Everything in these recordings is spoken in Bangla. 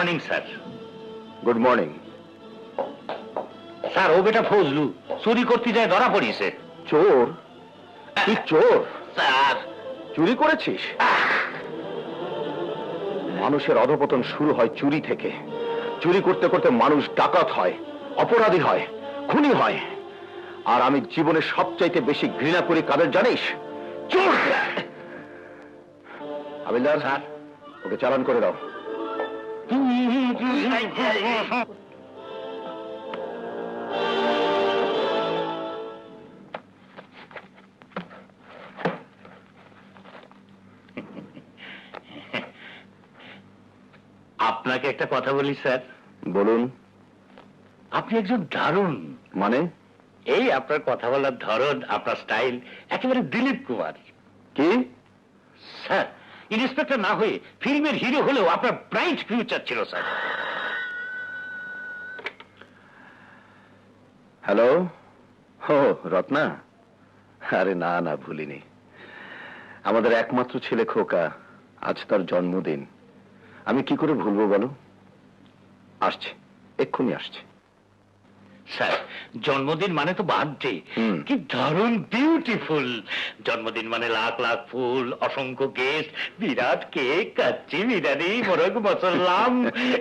Morning sir. Good morning sir, ও বেটা ফজলু চুরি করতে যায় ধরা পড়িয়েছে। চোর? তুই চোর? স্যার, চুরি করেছিস? মানুষের অধপতন শুরু হয় চুরি থেকে। চুরি করতে করতে মানুষ ডাকাত হয়, অপরাধী হয়, খুনি হয়। আর আমি জীবনে সবচাইতে বেশি ঘৃণা করি কাদের জানিস? চোর। হাবিলদার, স্যার। ওকে চালান করে দাও। আপনাকে একটা কথা বলি স্যার। বলুন। আপনি একজন দারুণ। মানে? এই আপনার কথা বলার ধরন, আপনার স্টাইল একেবারে দিলীপ কুমার। কি? স্যার, ইন্সপেক্টর না হয়ে ফিল্মের হিরো হলেও আপনার ব্রাইট ফিউচার ছিল স্যার। হ্যালো। ও রত্না, আরে না না, ভুলিনি। আমাদের একমাত্র ছেলে খোকা, আজ তার জন্মদিন। আমি কি করে ভুলবো বলো? আসছে, এক্ষুনি আসছে। স্যার, জন্মদিন মানে তো বার্থডে। কি দারুণ বিউটিফুল। জন্মদিন মানে লাখ লাখ ফুল, অসংখ্য গেস্ট, বিরাট কেক, কাচ্চি, বিরিয়ানি, মোরগ মশলাম।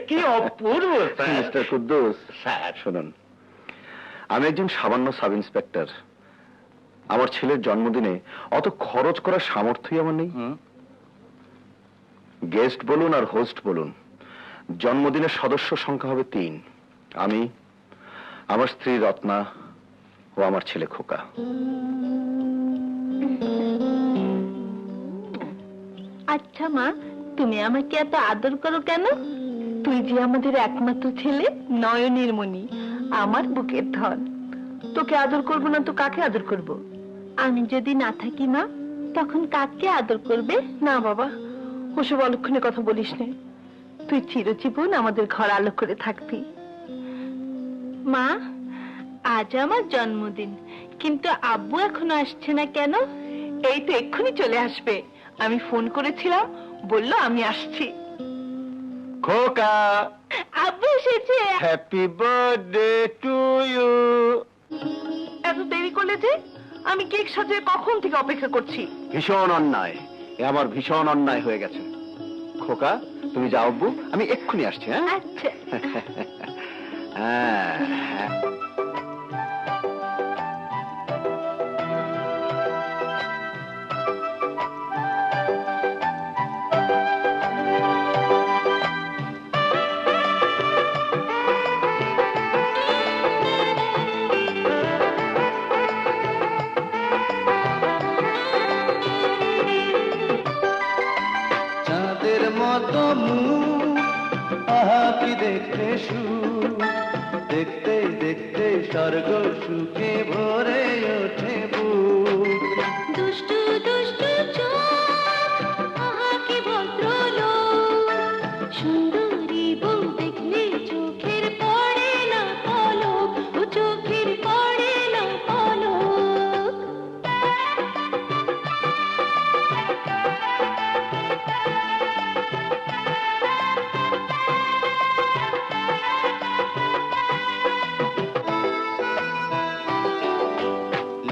কি অপূর্ব স্যার। মিস্টার কুদ্দুস স্যার, শুনুন, আমি একজন সামান্য সাব ইন্সপেক্টর। আমার ছেলের জন্মদিনে অত খরচ করার সামর্থ্যই আমার নেই। গেস্ট বলুন আর হোস্ট বলুন, জন্মদিনের সদস্য সংখ্যা হবে 3। আমি, আমার স্ত্রী রত্না ও আমার ছেলে খোকা। আচ্ছা মা, তুমি আমাকে এত আদর করো কেন? তুই যে আমাদের একমাত্র ছেলে, নয়নের মণি, আমার বুকের ধন। তোকে আদর করবো না তো কাকে আদর করব? আমি যদি না থাকি মা, তখন কাকে আদর করবে? না বাবা, ওসব অলক্ষণে কথা বলিস না। তুই চিরজীবন আমাদের ঘর আলো করে থাকবি। মা, আজ আমার জন্মদিন, কিন্তু আব্বু এখনো আসছে না কেন? এই তো এক্ষুনি চলে আসবে। আমি ফোন করেছিলাম, বললো আমি আসছি। খোকা, আব্বু এসেছে। Happy birthday to you. এত দেরি করলে যে? আমি কেক সাজিয়ে কখন থেকে অপেক্ষা করছি। ভীষণ অন্যায়, এ আমার ভীষণ অন্যায় হয়ে গেছে। খোকা, তুমি যাও আব্বু, আমি এক্ষুনি আসছি। হ্যাঁ আচ্ছা। হ্যাঁ। চাঁদের মতো মুখ, আহা কি দেখতে সুখ, দেখতে দেখতে স্বর্গ সুখে ভরে ওঠে বুক। দুষ্টু দুষ্টু চোখ, আহা কি ভদ্রলোক, সুন্দরী বউ দেখলে চোখের পড়ে না পলক, ও চোখের পড়ে না পলক।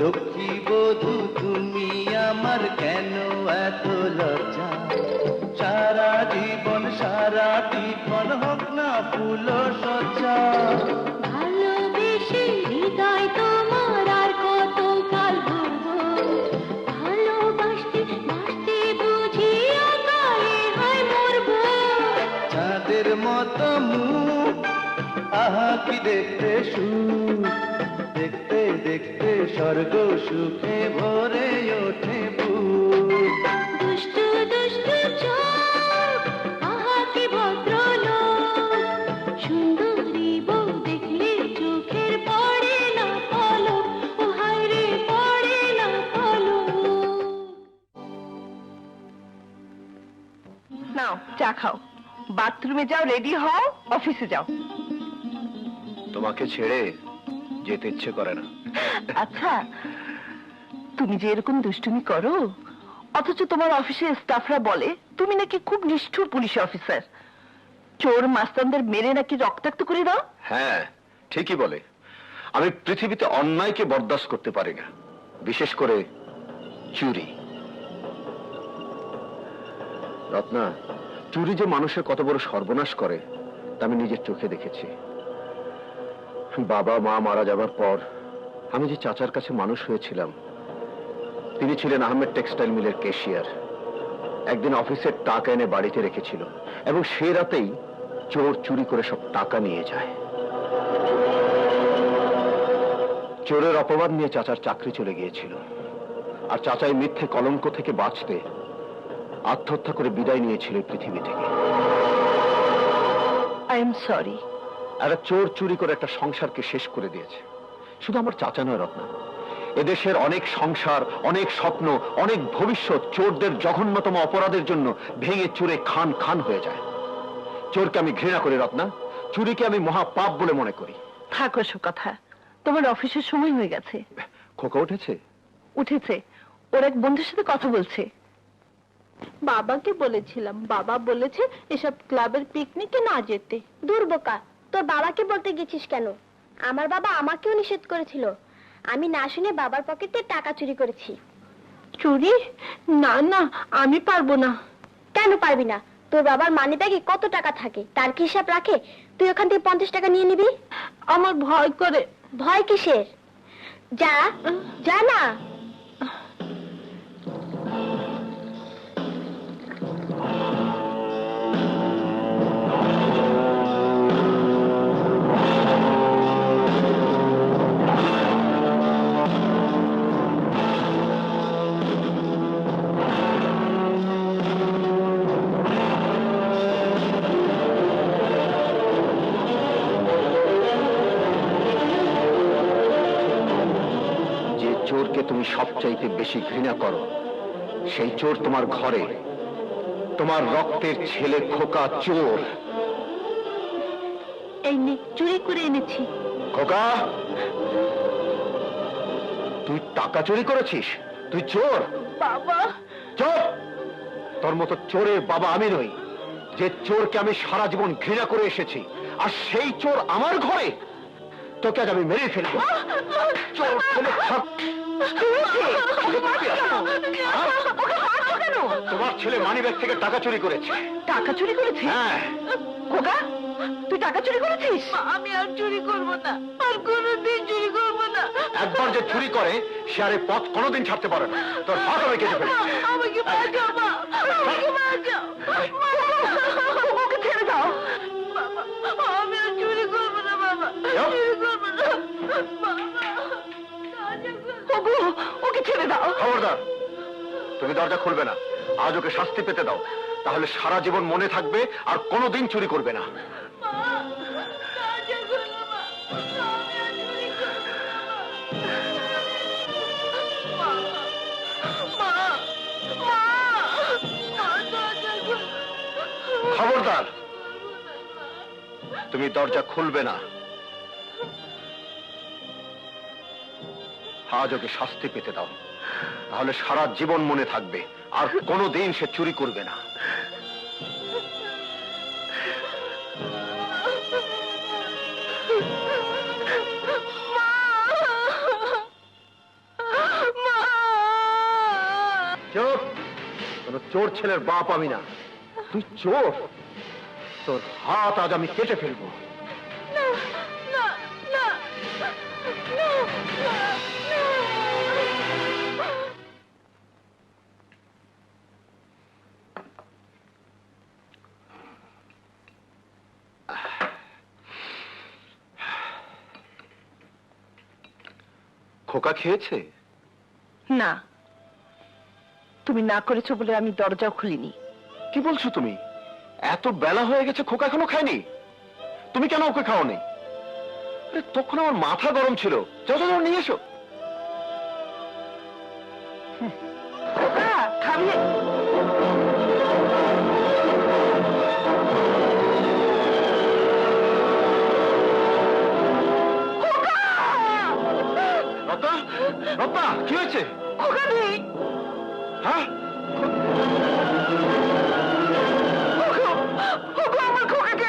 লক্ষ্মী বধূ তুমি আমার, কেন এত লজ্জা? সারা জীবন হোক না ফুল সজ্জা। ভালোবেসে হৃদয় তোমার আর কত কাল ভরবো, ভালোবাসতে বাসতে বুঝি আকারে হয় মরবো। চাঁদের মতো মুখ, আহা কি দেখতে সুখ, দেখতে দেখতে স্বর্গ সুখে ভরে ওঠে বুক। দুষ্টু দুষ্টু চোখ, আহা কি ভদ্রলোক, সুন্দরী বউ দেখলে চোখের পড়ে না পলক, ও হায় রে পড়ে না পলক। নাও চা খাও, বাথরুমে যাও, রেডি হও, অফিসে যাও। তোমাকে ছেড়ে যেতে ইচ্ছে করে না। আচ্ছা, তুমি যে এরকম দুষ্টুমি করো, অথচ তোমার অফিসের স্টাফরা বলে তুমি নাকি খুব নিষ্ঠুর পুলিশ অফিসার। চোর মাস্তানদের মেরে নাকি রক্তাক্ত করে দাও? হ্যাঁ, ঠিকই বলে। আমি পৃথিবীতে অন্যায়কে বরদাস্ত করতে পারি না, বিশেষ করে চুরি। রত্না, চুরি যে মানুষের কত বড় সর্বনাশ করে তা আমি নিজের চোখে দেখেছি। বাবা মা মারা যাবার পর আমি যে চাচার কাছে মানুষ হয়েছিলাম, তিনি ছিলেন আহমেদ টেক্সটাইল মিলের ক্যাশিয়ার। একদিন অফিসের টাকা এনে বাড়িতে রেখেছিল এবং সে রাতেই চোর চুরি করে সব টাকা নিয়ে যায়। চোরের অপবাদ নিয়ে চাচার চাকরি চলে গিয়েছিল, আর চাচাই মিথ্যে কলঙ্ক থেকে বাঁচতে আত্মহত্যা করে বিদায় নিয়েছিল এই পৃথিবী থেকে। I am sorry. একটা চোর চুরি করে একটা সংসারকে শেষ করে দিয়েছে। শুধু আমার চাচা নয় রত্না, এদেশের অনেক সংসার, অনেক স্বপ্ন, অনেক ভবিষ্যৎ চোরদের জঘন্যতম অপরাধের জন্য ভেঙে চুরে খান খান হয়ে যায়। চোরকে আমি ঘৃণা করি রত্না, চুরিকে আমি মহাপাপ বলে মনে করি। থাক ওসব কথা, তোমার অফিসের সময় হয়ে গেছে। খোকা উঠেছে? উঠেছে, ওর এক বন্ধুর সাথে কথা বলছে। বাবাকে বলেছিলাম, বাবা বলেছে এসব ক্লাবের পিকনিকে না যেতে। দুর্বোকা, তোর বাবাকে বলতে গেছিস কেন? আমার বাবা আমাকেও নিষেধ করেছিল। আমি না শুনে বাবার পকেটে টাকা চুরি করেছি। চুরি? না না, আমি পারবো না। কেন পারবি না? তোর বাবার মানি ব্যাগে কত টাকা থাকে তার কি হিসাব রাখে? তুই ওখান থেকে 50 টাকা নিয়ে নিবি। আমার ভয় করে। ভয় কিসের? যা যা না। চোরকে তুমি সবচাইতে বেশি ঘৃণা করো, সেই চোর তোমার ঘরে, তোমার রক্তের ছেলে খোকা চোর। এই নে, চুরি করে এনেছি। খোকা, তুই টাকা চুরি করেছিস? তুই চোর? বাবা! চুপ! তোর মতো চোরের বাবা আমি নই, যে চোরকে আমি সারা জীবন ঘৃণা করে এসেছি, আর সেই চোর আমার ঘরে। তোকে আজ আমি মেরে ফেলবো। চোর ছেলে! তোমার ছেলে মানিব্যাগ থেকে টাকা চুরি করেছে। টাকা চুরি করেছে? হ্যাঁ। খোকা, তুই টাকা চুরি করেছিস? আমি আর চুরি করবো না, আর কোনোদিন চুরি করবো না। একবার যে চুরি করে সে আর এই পথ কোনোদিন ছাড়তে পারে না। তোর হাত আমি কেটে ফেলবো। আমাকে বাঁচাও, মা, আমাকে বাঁচাও। ওকে ছেড়ে দাও। বাবা, আমি আর চুরি করবো না বাবা, চুরি করবো না। বাবা, ওকে ছেড়ে দাও। খবরদার, তুমি দরজা খুলবে না। আজ ওকে শাস্তি পেতে দাও, তাহলে সারা জীবন মনে থাকবে আর কোনোদিন চুরি করবে না। খবরদার, তুমি দরজা খুলবে না। আজ ওকে শাস্তি পেতে দাও, তাহলে সারা জীবন মনে থাকবে আর কোনোদিন সে চুরি করবে না। চুপ! কোন চোর ছেলের বাপ আমি না, তুই চোর। তোর হাত আজ আমি কেটে ফেলবো। খোকা খেয়েছে? না, তুমি না করেছো বলে আমি দরজাও খুলিনি। কি বলছো তুমি? এত বেলা হয়ে গেছে, খোকা এখনো খায়নি? তুমি কেন ওকে খাওনি? আরে তখন আমার মাথা গরম ছিল। যাও যাও যাও, নিয়ে এসো। খোকা, খাবি? রত্না, রত্না, কি হয়েছে? খোকা নেই। হ্যাঁ? আমার খোকাকে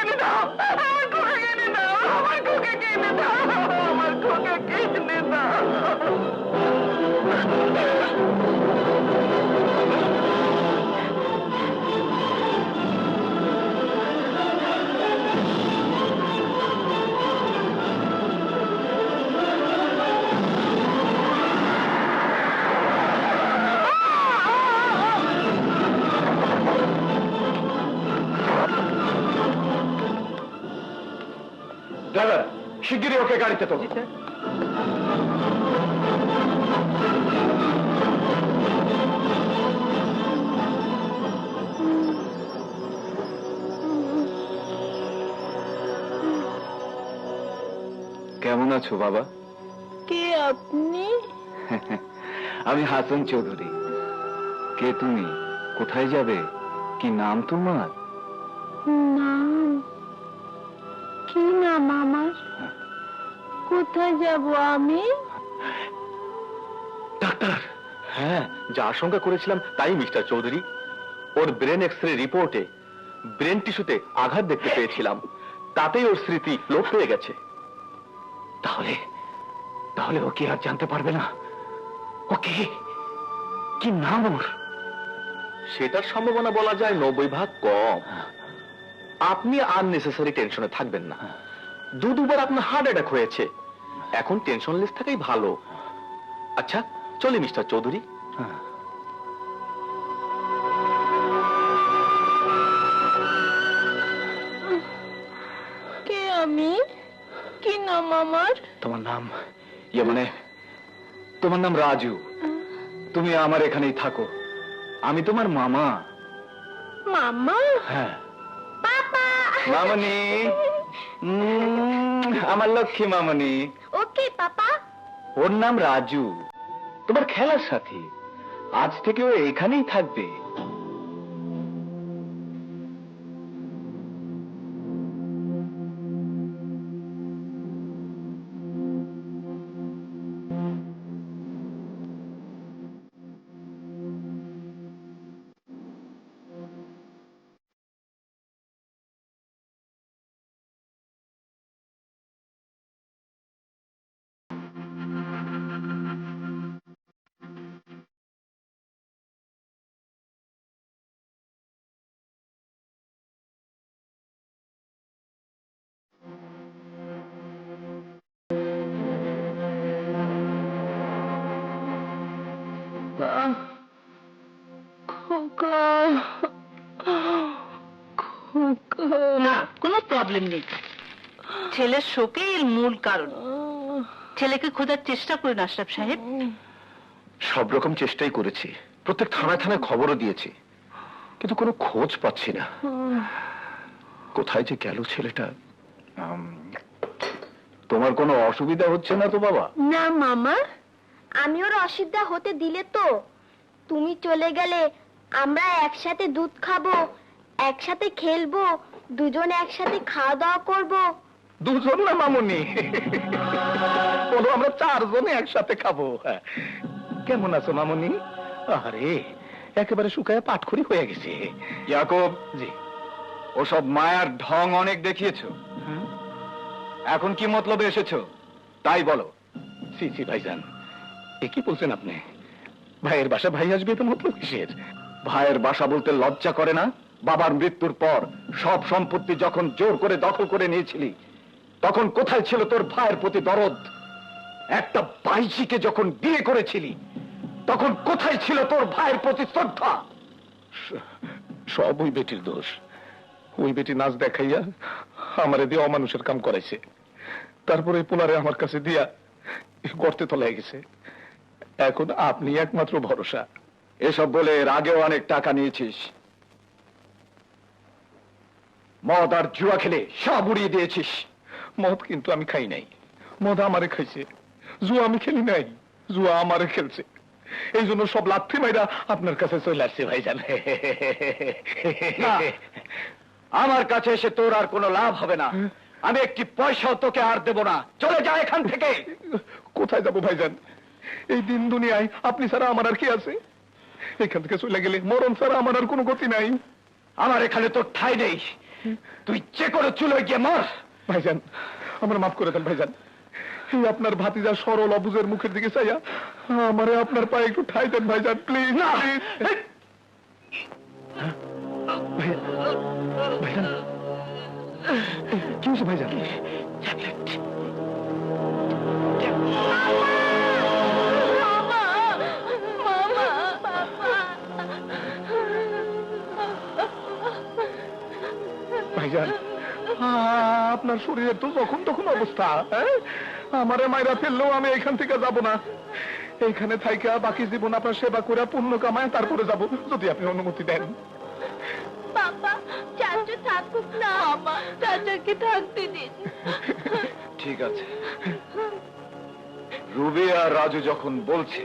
শিগগিরই ওকে গাড়িতে তোলো। কেমন আছো বাবা? কে আপনি? আমি হাসান চৌধুরী। কে তুমি? কোথায় যাবে? কি নাম তোমার? নাম? কি নাম আমার? কোথায় যাব আমি? ডাক্তার, হ্যাঁ, যা আশঙ্কা করেছিলাম তাই মিস্টার চৌধুরী। ওর ব্রেন এক্সরে রিপোর্টে ব্রেন টিস্যুতে আঘাত দেখতে পেয়েছিলাম, তাতেই ওর স্মৃতি লোপ পেয়ে গেছে। তাহলে তাহলে ও কি আর জানতে পারবে না? ওকে কি নাম ওর? সেটার সম্ভাবনা বলা যায় 90% কম। আপনি আননেসেসারি টেনশনে থাকবেন না। দুবার আপনার হার্ট অ্যাটাক হয়েছে, এখন টেনশনলেস থাকাই ভালো। আচ্ছা চলে মিস্টার চৌধুরী। কে আমি? কি নাম আমার? তোমার নাম মানে তোমার নাম রাজু। তুমি আমার এখানেই থাকো, আমি তোমার মামা। মামা? হ্যাঁ। পাপা মামনি, আমার লক্ষ্মী মামনি। ওকে পাপা। ওর নাম রাজু, তোমার খেলার সাথী। আজ থেকে ও এখানেই থাকবে। না, কোনো প্রবলেম নেই। ছেলের শোকে এর মূল কারণ। ছেলেকে খোঁজার চেষ্টা করুন আশরাফ সাহেব। সব রকম চেষ্টাই করেছি, প্রত্যেক থানায় থানায় খবরও দিয়েছি, কিন্তু কোনো খোঁজ পাচ্ছি না। কোথায় যে গেল ছেলেটা? তোমার কোনো অসুবিধা হচ্ছে না তো বাবা? না মামা, আমি ওর অসুবিধা হতে দিলে তো তুমি চলে গেলে আমরা একসাথে দুধ খাবো, একসাথে খেলবো, দুজন একসাথে খাওয়া দাওয়া করবো। দুজন না মামুনি, বলো আমরা চারজনে একসাথে খাবো। কেমন আছো মামুনি? আরে একেবারে শুকায় পাটখড়ি হয়ে গেছে। ইয়াকুব জি, ওসব মায়ার ঢং অনেক দেখিয়েছো, এখন কি মতলবে এসেছো তাই বলো। সি সি ভাইজান, এ কি বলছেন আপনি? ভাইয়ের বাসা ভাই আসবে তো মতলব কিসের? ভাইয়ের বাসা বলতে লজ্জা করে না? বাবার মৃত্যুর পর সব সম্পত্তি যখন জোর করে দখল করে নিয়েছিলি, তখন কোথায় ছিল তোর ভাইয়ের প্রতি দরদ? একটা বাইশিকে যখন বিয়ে করেছিলি, তখন কোথায় ছিল তোর ভাইয়ের প্রতি শ্রদ্ধা? সব ওই বেটির দোষ। ওই বেটি নাচ দেখাইয়া আমারে দিয়ে অমানুষের কাম করাইছে, তারপরে পুনরায় আমার কাছে দিয়া গর্তে তলায় গেছে। এখন আপনি একমাত্র ভরসা। এসব বলে এর আগেও অনেক টাকা নিয়েছিস, মদ আর জুয়া খেলে সব উড়িয়ে দিয়েছিস। মদ কিন্তু আমি খাই নাই, মদ আমারে খাইছে। জুয়া আমি খেলি নাই, জুয়া আমারে খেলছে। এই জন্য সব লাথি মাইরা আপনার কাছে চলে আসছে ভাইজান। আমার কাছে এসে তোর আর কোনো লাভ হবে না। আমি একটি পয়সাও তোকে আর দেব না। চলে যা এখান থেকে। কোথায় যাবো ভাইজান? এই দিন দুনিয়ায় আপনি ছাড়া আমার আর কি আছে? এখান থেকে চলে গেলে মরণ ছাড়া আমার আর কোনো গতি নাই। আমার এখানে তোর ঠাঁই নেই, তুই যে করে চুলো গিয়ে মর। ভাইজান আমার মাফ করে দেন ভাইজান। এই আপনার ভাতিজা সরল অবুজের মুখের দিকে চাইয়া আমারে আপনার পায়ে একটু ঠাঁই দেন ভাইজান, প্লিজ। না ভাইজান, কি হয়েছে ভাইজান? ভাইজান আপনার আপনার শরীরে তো যখন তখন অবস্থা, হ্যাঁ? আমারে মাইরা ফেললেও আমি এখান থেকে যাব না। এইখানে থাইকা বাকি জীবন আপনার সেবা করে পুণ্য কামায় তারপরে যাব, যদি আপনি অনুমতি দেন। বাবা, চাচা থাকুক না, বাবা, চাচাকে থাকতে দিন। ঠিক আছে, রুবি আর রাজু যখন বলছে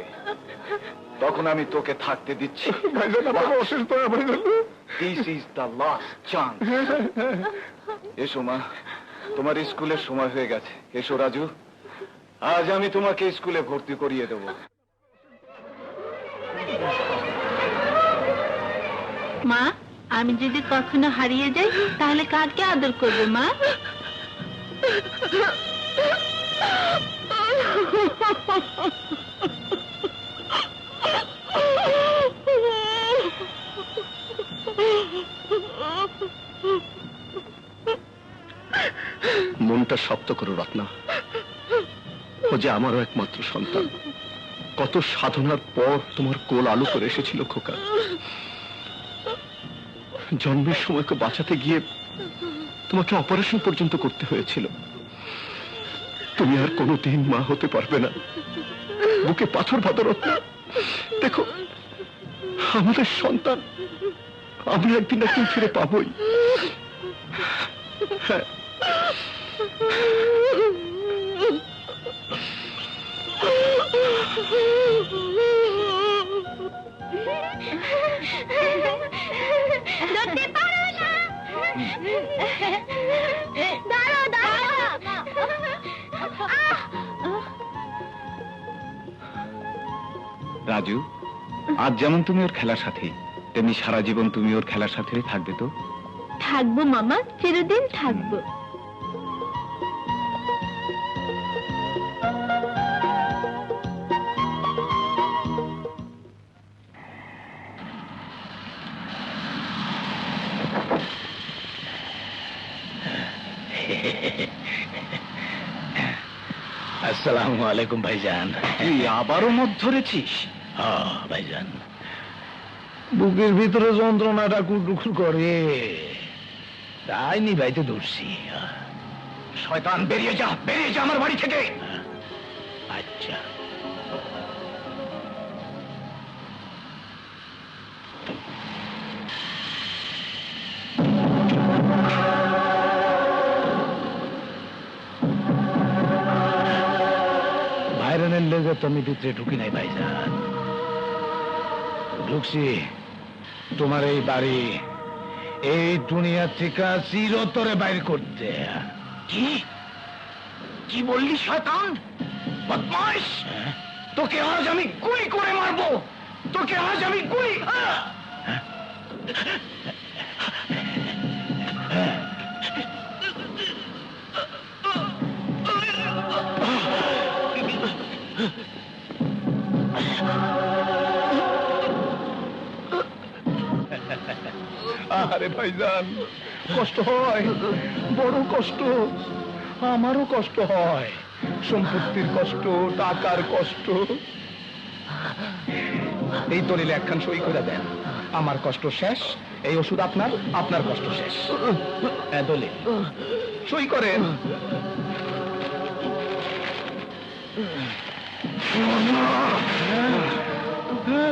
তখন আমি তোকে থাকতে দিচ্ছি। This is the last chance. এসো মা, তোমার স্কুলের সময় হয়ে গেছে। এসো রাজু, আজ আমি তোমাকে স্কুলে ভর্তি করিয়ে দেব। মা, আমি যদি কখনো হারিয়ে যাই তাহলে কাকে আদর করবে মা? মনটা শক্ত করো রত্না, ও যে আমারও একমাত্র সন্তান। কত সাধনার পর তোমার কোল আলো করে এসেছিল খোকা। জন্মের সময়কে বাঁচাতে গিয়ে তোমাকে অপারেশন পর্যন্ত করতে হয়েছিল। তুমি আর কোনোদিন মা হতে পারবে না। বুকে পাথর বাঁধো রত্না। দেখো, আমাদের সন্তান আমরা একদিন একদিন ফিরে পাবোই। হ্যাঁ, ধরতে পারো না। দাঁড়াও, দাঁড়াও। রাজু, আজ যেমন তুমি ওর খেলার সাথী, তেমনি সারা জীবন তুমি ওর খেলার সাথে থাকবে তো? থাকবো মামা, চিরদিন থাকবো। আসসালামু আলাইকুম ভাইজান। তুই আবারও মদ ধরেছিস? হ্যাঁ ভাইজান, বুকের ভিতরে যন্ত্রণাটা কুটুকুর করে, তাই নিভাইতে ধরছি। শয়তান, বেরিয়ে যা, বেরিয়ে যা আমার বাড়ি থেকে। আচ্ছা। ভাইরানের লেগে তো আমি ভিতরে ঢুকি নাই ভাইজান। ঢুকছি তোমার এই বাড়ি, এই দুনিয়া থেকে চিরতরে বাইর করতে। কি কি বললি শয়তান, বদমাইশ? তোকে আজ আমি গুলি করে মারবো, তোকে আজ আমি গুলি। আরে ভাইজান, কষ্ট হয়, বড় কষ্ট। আমারও কষ্ট হয়, সম্পত্তির কষ্ট, টাকার কষ্ট। এই দলিলে একখান সই করে দেন, আমার কষ্ট শেষ। এই ওষুধ আপনার, আপনার কষ্ট শেষ। দলিল সই করেন।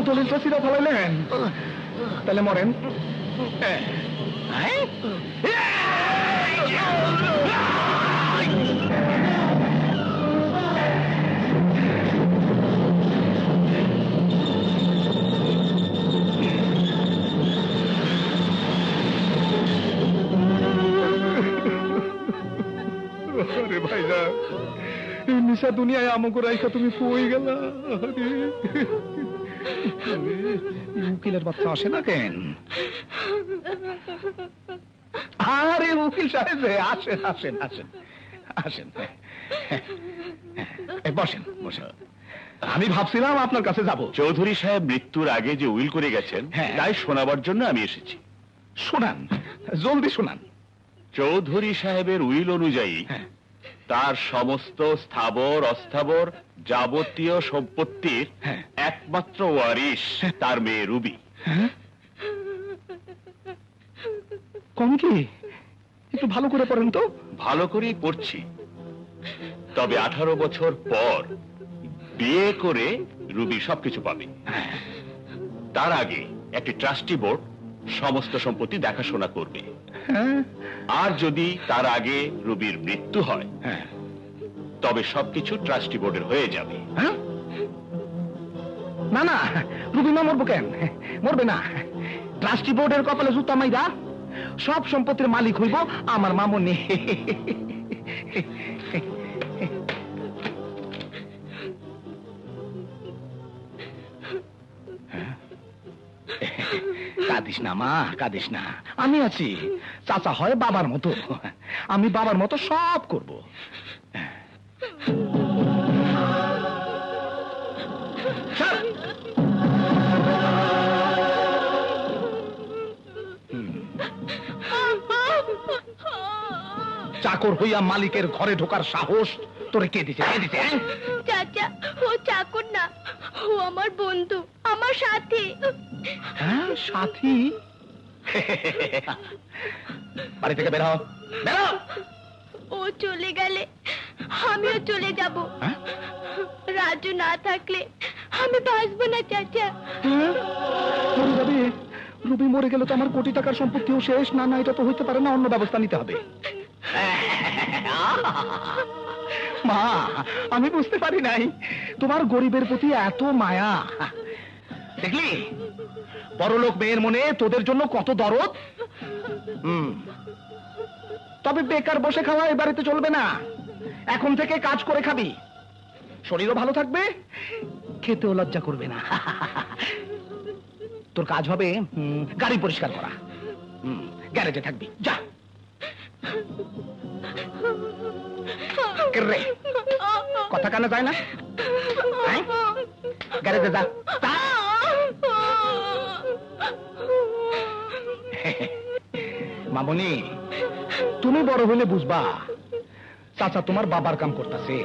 দলিলটা সিরা ফেলাইলেন, তাহলে মরেন। আরে ভাইরা, এই নিশা দুনিয়ায় আমাকে রাইখা তুমি ফুই গেলা। উকিলের বাচ্চা আসে না কেন? আরে উকিল সাহেব, আসেন আসেন আসেন আসেন, বসেন বসেন। আমি ভাবছিলাম আপনার কাছে যাব। চৌধুরী সাহেব মৃত্যুর আগে যে উইল করে গেছেন, হ্যাঁ। তাই শোনাবার জন্য আমি এসেছি। শোনান, জলদি শোনান। চৌধুরী সাহেবের উইল অনুযায়ী হ্যাঁ। তার সমস্ত স্থাবর অস্থাবর যাবতীয় সম্পত্তির হ্যাঁ। একমাত্র ওয়ারিশ তার মেয়ে রুবি। হ্যাঁ? কোন কি একটু ভালো করে পড়েন তো। ভালো করেই পড়ছি, তবে 18 বছর পর বিয়ে করে রুবি সবকিছু পাবে। তার আগে একটি ট্রাস্টি বোর্ড সমস্ত সম্পত্তি দেখাশোনা করবে। হ্যাঁ আর যদি তার আগে রুবির মৃত্যু হয়, হ্যাঁ তবে সবকিছু ট্রাস্টি বোর্ডের হয়ে যাবে। হ্যাঁ? না না, রুবি মা মরবো কেন? মরবে না। ট্রাস্টি বোর্ডের কপালে জুতা মাইরা সব সম্পত্তির মালিক হইব আমার মামনি। কাঁদিস না মা, কাঁদিস না, আমি আছি। চাচা হয় বাবার মতো, আমি বাবার মতো সব করব। চাকর হইয়া মালিকের ঘরে ঢোকার সাহস তোরে কে দিছে? কে দিছে? হ্যাঁ? চাচা, ও চাকর না, ও আমার বন্ধু, আমার সাথী। হ্যাঁ, সাথী? বাড়ি থেকে বের হও, বের হও। ও চলে গেলে আমিও চলে যাব। হ্যাঁ? রাজু না থাকলে আমি বাঁচবো না চাচা। হ্যাঁ? মরে যাবে? রুবি মরে গেলে তো আমার কোটি টাকার সম্পত্তিও শেষ। না না, এটা তো হইতে পারে না, অন্য ব্যবস্থা নিতে হবে। মা, আমি বুঝতে পারি নাই তোমার গরিবের প্রতি এত মায়া। দেখলি বড়লোক মেয়ের মনে তোদের জন্য কত দরদ। তবে বেকার বসে খাওয়া এ বাড়িতে চলবে না। এখন থেকে কাজ করে খাবি, শরীরও ভালো থাকবে, খেতেও লজ্জা করবে না। তোর কাজ হবে গাড়ি পরিষ্কার করা। গ্যারেজে থাকবি, যা। রে, কথা কানে যায় না? হ্যাঁ? গ্যারেজে যা, যা। মামনি, তুমি বড় হলে বুঝবা চাচা তোমার বাবার কাম করতেছে।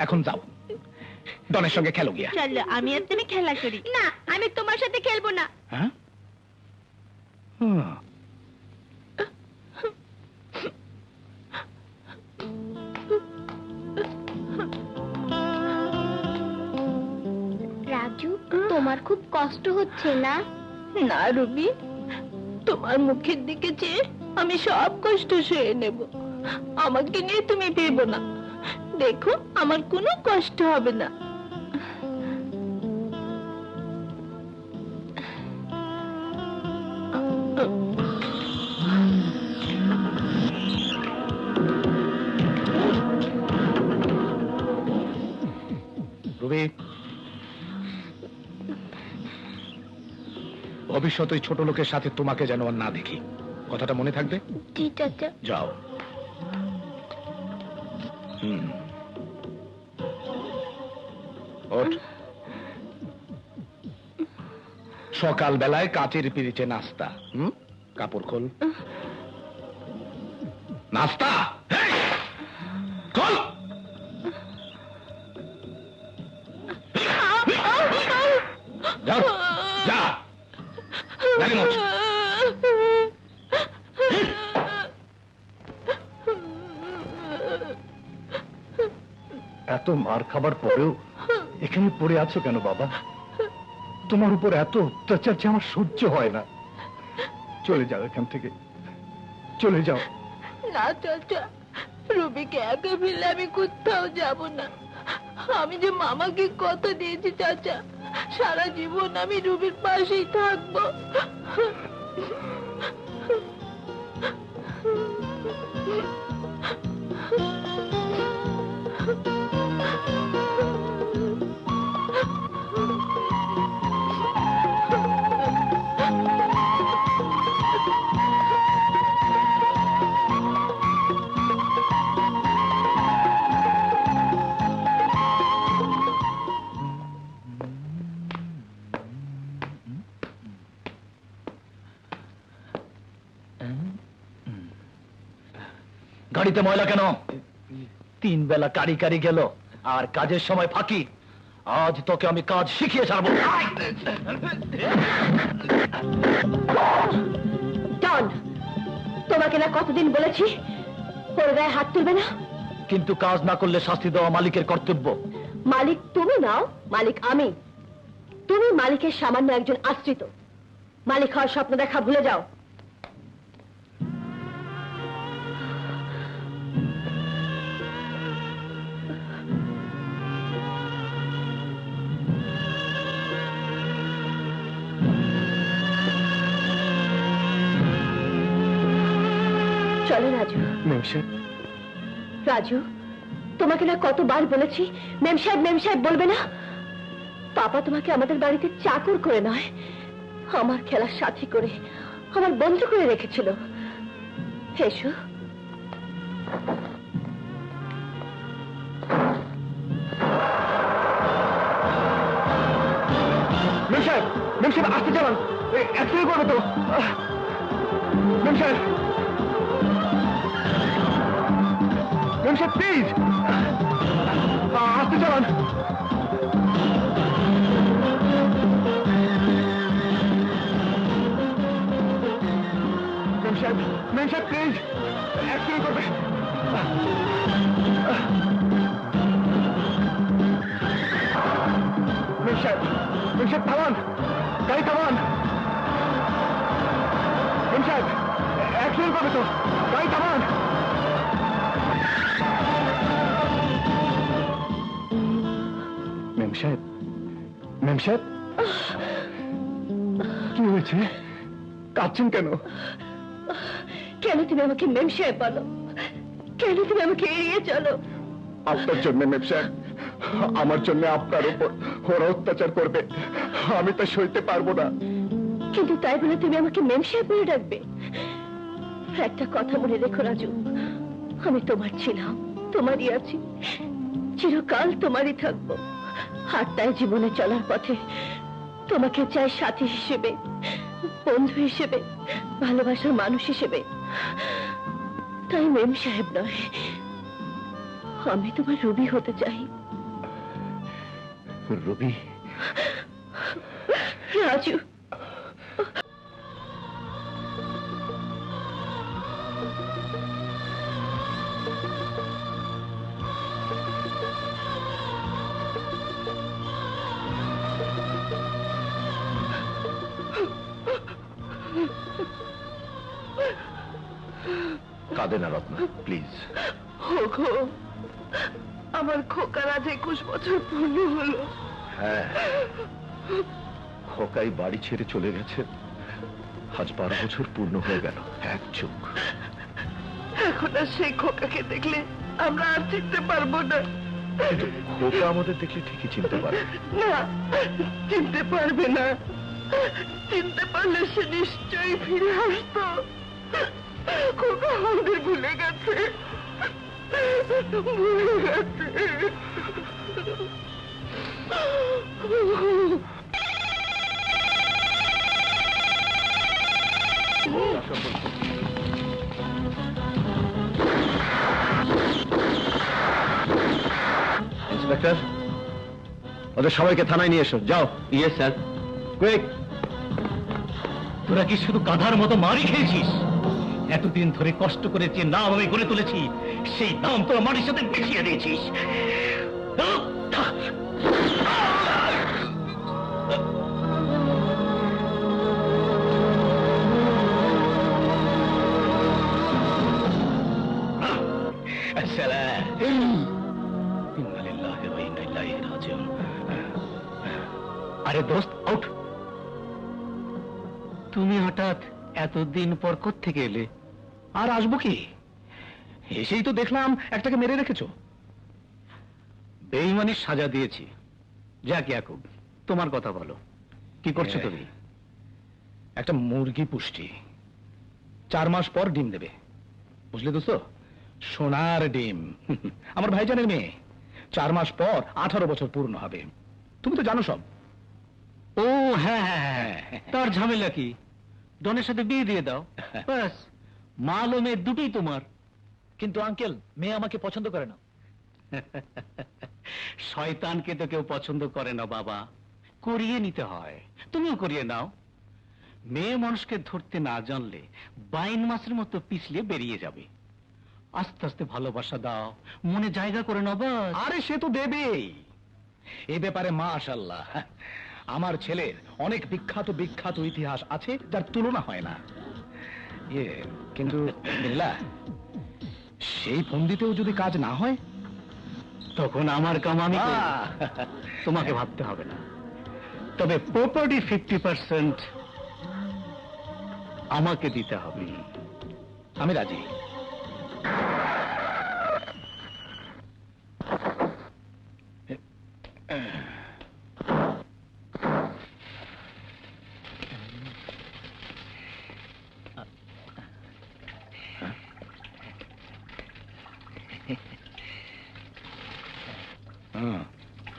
এখন যাও, ডনের সঙ্গে খেলো গিয়া। চলো আমি আর তুমি খেলা করি। না, আমি তোমার সাথে খেলবো না। হ্যাঁ? রাজু, তোমার খুব কষ্ট হচ্ছে না? না রুবি, তোমার মুখের দিকে চেয়ে আমি সব কষ্ট সয়ে নেব। আমাকে নিয়ে তুমি ভেবো না, দেখো আমার কোনো কষ্ট হবে না। রবি, ভবিষ্যতে ছোট লোকের সাথে তোমাকে যেন আর না দেখি, কথাটা মনে থাকবে? জি চাচা। যাও। ওঠ। সকাল বেলায় কাচের পিরিচে নাস্তা। কাপড় খোল। নাস্তা খোল। যা, যা, গাড়ি মোছ। এত মার খাবার পরেও এখানে পড়ে আছো কেন বাবা? তোমার উপর এত অত্যাচার যে আমার সহ্য হয় না। চলে যাও এখান থেকে, চলে যাও। না চাচা, রুবিকে একা ফেলে আমি কোথাও যাব না। আমি যে মামাকে কথা দিয়েছি চাচা, সারা জীবন আমি রুবির পাশেই থাকবো। গাড়িতে ময়লা কেন? 3 বেলা কারি কারি গেল আর কাজের সময় ফাঁকি। আজ তোকে আমি কাজ শিখিয়ে ছাড়বো। ডন, তোমাকে না কতদিন বলেছি ওর গায়ে হাত তুলবে না। কিন্তু কাজ না করলে শাস্তি দেওয়া মালিকের কর্তব্য। মালিক তুমি নাও, মালিক আমি। তুমি মালিকের সামান্য একজন আশ্রিত। মালিক হওয়ার স্বপ্ন দেখা ভুলে যাও। চলো রাজু। রাজু, তোমাকে না কতবার বলেছি মেম সাহেব বলবে না। পাপা তোমাকে আমাদের বাড়িতে চাকর করে নয়, আমার খেলার সাথী করে, আমার বন্ধু করে রেখেছিল। এসো। মেম সাহেব আসতে চালান, অ্যাক্সিডেন্ট করবে তো। মেম সাহেব প্লিজ আসতে চালান। মেম সাহেব প্লিজ, অ্যাক্সিডেন্ট করবে। মেম সাহেব থামান, গাড়ি থামান। মেম সাহেব অ্যাক্সিডেন্ট করবে তো, গাড়ি থামান। মেম সাহেব কি হয়েছে? কাঁদছেন কেন? কেন তুমি আমাকে মেম সাহেব বলো? কেন তুমি আমাকে এড়িয়ে চলো? আপনার জন্য মেম সাহেব, আমার জন্য আপনার উপর ওরা অত্যাচার করবে, আমি তা সইতে পারবো না। কিন্তু তাই বলে তুমি আমাকে মেম সাহেব বলে ডাকবে? একটা কথা মনে রেখো রাজু, আমি তোমার ছিলাম, তোমারই আছি, চিরকাল তোমারই থাকবো। আর তাই জীবনে চলার পথে তোমাকে চাই সাথী হিসেবে, বন্ধু হিসেবে, ভালোবাসার মানুষ হিসেবে। তাই মেম সাহেব নয়, আমি তোমার রবি হতে চাই। রবি? রাজু, কাঁদে না রত্না, প্লিজ। আমার খোকার আজ 21 বছর পূর্ণ হলো। হ্যাঁ, খোকাই বাড়ি ছেড়ে চলে গেছে, আজ 12 বছর পূর্ণ হয়ে গেল, এক যুগ। এখন আর সেই খোকাকে দেখলে আমরা আর চিনতে পারবো না। কিন্তু খোকা আমাদের দেখলে ঠিকই চিনতে পারে। না, চিনতে পারবে না। চিনতে পারলে সে নিশ্চয়ই ফিরে আসতো। খোকা আমাদের ভুলে গেছে, ভুলে গেছে। ইন্সপেক্টর, ওদের সবাইকে থানায় নিয়ে এসো, যাও। Yes sir. কুইক। তোরা কি শুধু গাধার মতো মারি খেয়েছিস? এতদিন ধরে কষ্ট করে যে নাম আমি গড়ে তুলেছি, সেই নাম তোরা মাটির সাথে মিশিয়ে দিয়েছিস। আরে দোস্ত, আউট। তুমি হঠাৎ এতদিন পর কোত্থেকে এলে? আর আসবো কি, এসেই তো দেখলাম একটাকে মেরে রেখেছো। বেঈমানির সাজা দিয়েছি। যাক ইয়াকুব, তোমার কথা বলো, কি করছো তুমি? একটা মুরগি পুষ্টি 4 মাস পর ডিম দেবে, বুঝলে দোস্ত? সোনার ডিম। আমার ভাইজানের মেয়ে, 4 মাস পর 18 বছর পূর্ণ হবে। তুমি তো জানো সব। ও হ্যাঁ হ্যাঁ, তার ঝামেলা কি? ডনের সাথে বিয়ে দিয়ে দাও, ব্যাস। মাল ও মেয়ে দুটোই তোমার। কিন্তু আঙ্কেল, মেয়ে আমাকে পছন্দ করে না। শয়তানকে তো কেউ পছন্দ করে না বাবা, করিয়ে নিতে হয়। তুমিও করিয়ে নাও। মেয়ে মানুষকে ধরতে না জানলে বাইন মাছের মতো পিছলে বেরিয়ে যাবে। আস্তে আস্তে ভালোবাসা দাও, মনে জায়গা করে নাও বাস। আরে সে তো দেবেই। এ ব্যাপারে মাশাআল্লাহ আমার ছেলের অনেক বিখ্যাত বিখ্যাত ইতিহাস আছে যার তুলনা হয় না। কিন্তু বিল্লা, সেই ফন্দিতেও যদি কাজ না হয় তখন আমার কাম আমি করব। আহ! তোমাকে ভাবতে হবে না। তবে প্রপার্টি 50% আমাকে দিতে হবে। আমি রাজি।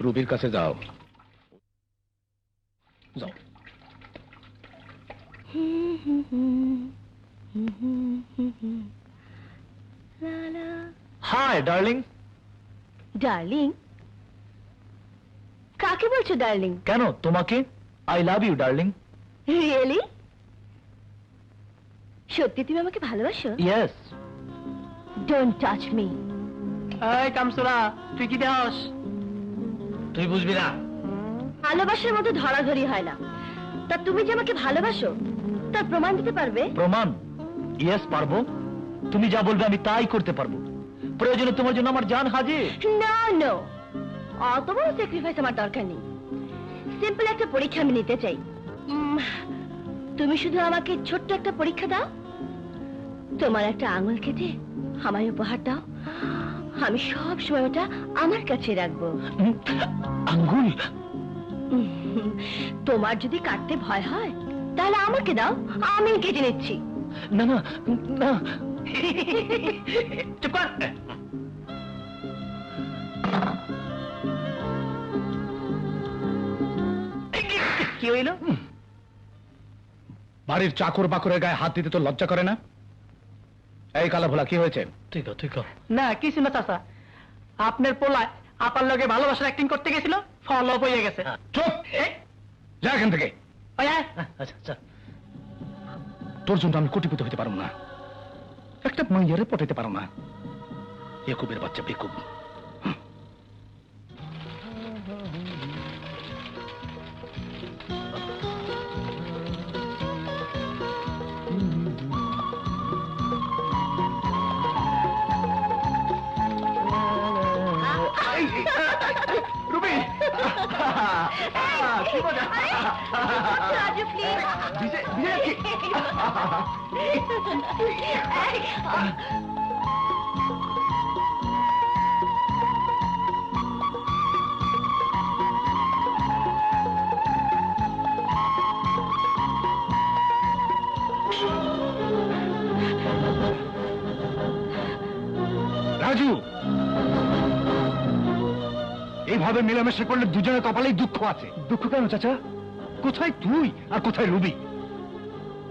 রুবির কাছে যাও। যাও। Hi darling. ডার্লিং? কাকে বলছো ডার্লিং? কেন তোমাকে? I love you darling. Really? সত্যি তুমি আমাকে ভালোবাসো? ইয়েস। Don't touch me. এই কামসুরা, তুই কি দেখাস? তুই বুঝবি না। ভালোবাসার মতো ধরাধরি হয় না। তা তুমি যে আমাকে ভালোবাসো তার প্রমাণ দিতে পারবে? প্রমাণ? ইয়েস পারবো। তুমি যা বলবে আমি তাই করতে পারবো। প্রয়োজনে তোমার জন্য আমার জান হাজির। নো নো, অত বড় স্যাক্রিফাইস আমার দরকার নেই। সিম্পল একটা পরীক্ষা আমি নিতে চাই। তুমি শুধু আমাকে ছোট্ট একটা পরীক্ষা দাও। তোমার একটা আঙুল কেটে আমায় উপহার দাও, আমি সব সময় ওটা আমার কাছে রাখবো। আঙ্গুল? তোমার যদি কাটতে ভয় হয় তাহলে আমাকে দাও, আমি কেটে নিচ্ছি। না না না। চুপ কর। কি হইল? বাড়ির চাকর বাকরের গায়ে হাত দিতে তো লজ্জা করে না? এই কালা ভোলা, কি হয়েছে? তুই কর। না কিছু না চাচা, আপনার পোলা আপার লগে ভালোবাসার অ্যাক্টিং করতে গেছিল, ফল অফ হয়ে গেছে। চুপ! যা এখান থেকে। ওই আয়। আচ্ছা। তোর জন্য আমি কোটিপতি হইতে পারবো না, একটা মাইয়ারে পটাইতে পারো না। বেকুবের বাচ্চা, বেকুব। রুবি! কি মজা! রাজু প্লিজ। রাজু, এইভাবে মেলামেশা করলে দুজনের কপালেই দুঃখ আছে। দুঃখ কেন চাচা? কোথায় তুই আর কোথায় রুবি?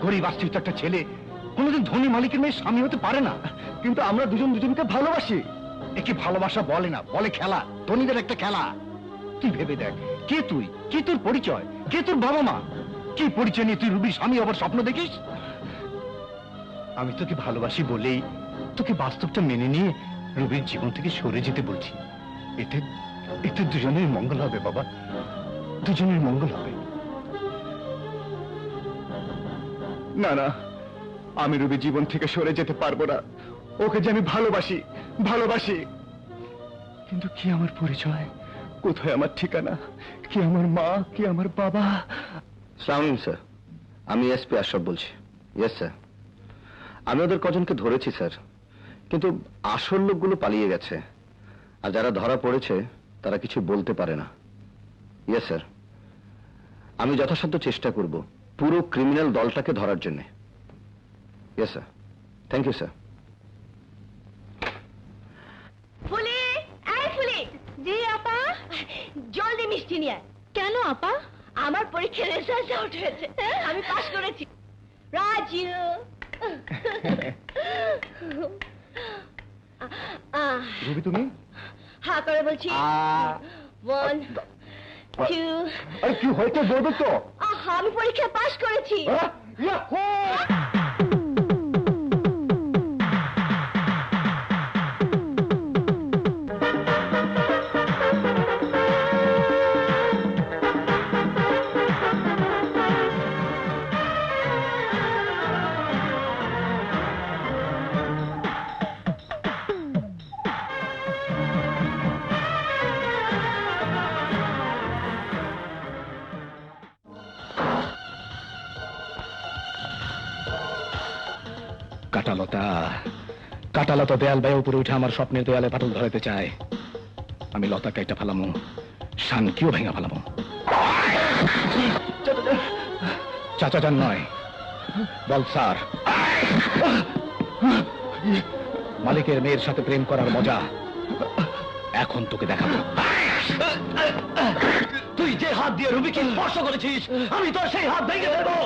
গরিব আশ্রিত একটা ছেলে কোনোদিন ধনী মালিকের মেয়ে স্বামী হতে পারে না। কিন্তু আমরা দুজন দুজনকে ভালোবাসি। একে ভালোবাসা বলে না, বলে খেলা, ধনীদের একটা খেলা। তুই ভেবে দেখ, কে তুই, কে তোর পরিচয়, কে তোর বাবা মা, কি পরিচয় নিয়ে তুই রুবির স্বামী আবার স্বপ্ন দেখিস? আমি তোকে ভালোবাসি বলেই তোকে বাস্তবটা মেনে নিয়ে রুবির জীবন থেকে সরে যেতে বলছি। এতে এতে দুজনের মঙ্গল হবে বাবা, দুজনের মঙ্গল হবে। না না, আমি রুবি জীবন থেকে সরে যেতে পারবো না। ওকে যে আমি ভালোবাসি, ভালোবাসি। কিন্তু কি আমার পরিচয়, কোথায় আমার ঠিকানা, কি আমার মা, কি আমার বাবা? সালাম স্যার, আমি এসপি আশরাফ বলছি। ইয়েস স্যার, আমি ওদের কজনকে ধরেছি স্যার, কিন্তু আসল লোকগুলো পালিয়ে গেছে, আর যারা ধরা পড়েছে তারা কিছু বলতে পারে না। ইয়েস স্যার, আমি যথাসাধ্য চেষ্টা করব পুরো ক্রিমিনাল দলটাকে ধরার জন্য। Yes sir, thank you sir. Fuli, এই ফুলি। জি আপা। জলদি মিষ্টি নিয়ে আয়। কেন আপা? আমার পরীক্ষার রেজাল্ট আউট হয়েছে, আমি পাস করেছি। রাজু। রুবি তুমি? হ্যাঁ করে বলছি। 1 2। আরে কি হয়েছে বলবে তো? আমি পরীক্ষায় পাশ করেছি। কাটালতা কাটালতা দেয়াল বায়ে উপরে উঠে আমার স্বপ্নের দেয়ালে ফাটল ধরাতে চায়। আমি লতা কাইটা ফেলামো, শানকিও ভেঙা ফেলামো। চাচা যান নয়, বল স্যার। মালিকের মেয়ের সাথে প্রেম করার মজা এখন তোকে দেখাবো। তুই যে হাত দিয়ে রুবিকে স্পর্শ করেছিস, আমি তোর সেই হাত ভেঙে দেবো।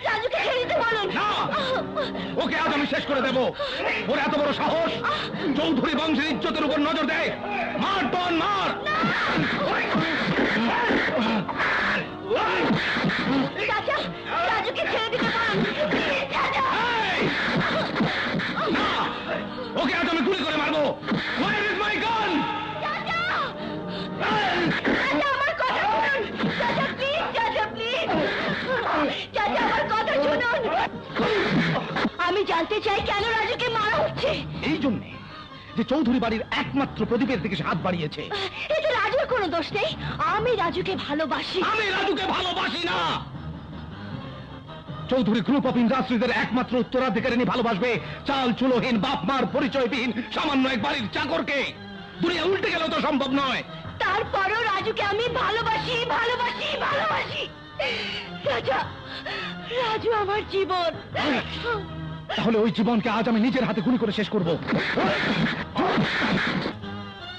রাজুকে ছেড়ে দিতে বলুন। ওকে আজ আমি শেষ করে দেবো। ওর এত বড় সাহস, চৌধুরী বংশের ইজ্জতের উপর নজর দেয়। মার টন মার। চাচা, রাজুকে ছেড়ে দিতে বলুন। চাচা, না, ওকে আজ আমি গুলি করে মারবো। Where is my gun? চাচা, আমার কথা শুনুন। চাচা প্লিজ, চাচা প্লিজ, চাচা আমার কথা শুনুন। আমি জানতে চাই কেন রাজুকে মারা হচ্ছে। এই জন্যে যে চৌধুরী বাড়ির একমাত্র প্রদীপের দিকে সে হাত বাড়িয়েছে। এতে রাজুর কোনো দোষ নেই। আমি রাজুকে ভালোবাসি। আমি রাজুকে ভালোবাসি না। চৌধুরী গ্রুপ অফ ইন্ডাস্ট্রিজের একমাত্র উত্তরাধিকারিণী ভালোবাসবে চাল চুলোহীন বাপ মার পরিচয়হীন সামান্য এক বাড়ির চাকরকে? দুনিয়া উল্টে গেলেও তো সম্ভব নয়। তারপরও রাজুকে আমি ভালোবাসি, ভালোবাসি, ভালোবাসি। চাচা, রাজু আমার জীবন। তাহলে ওই জীবনকে আজ আমি নিজের হাতে গুলি করে শেষ করব।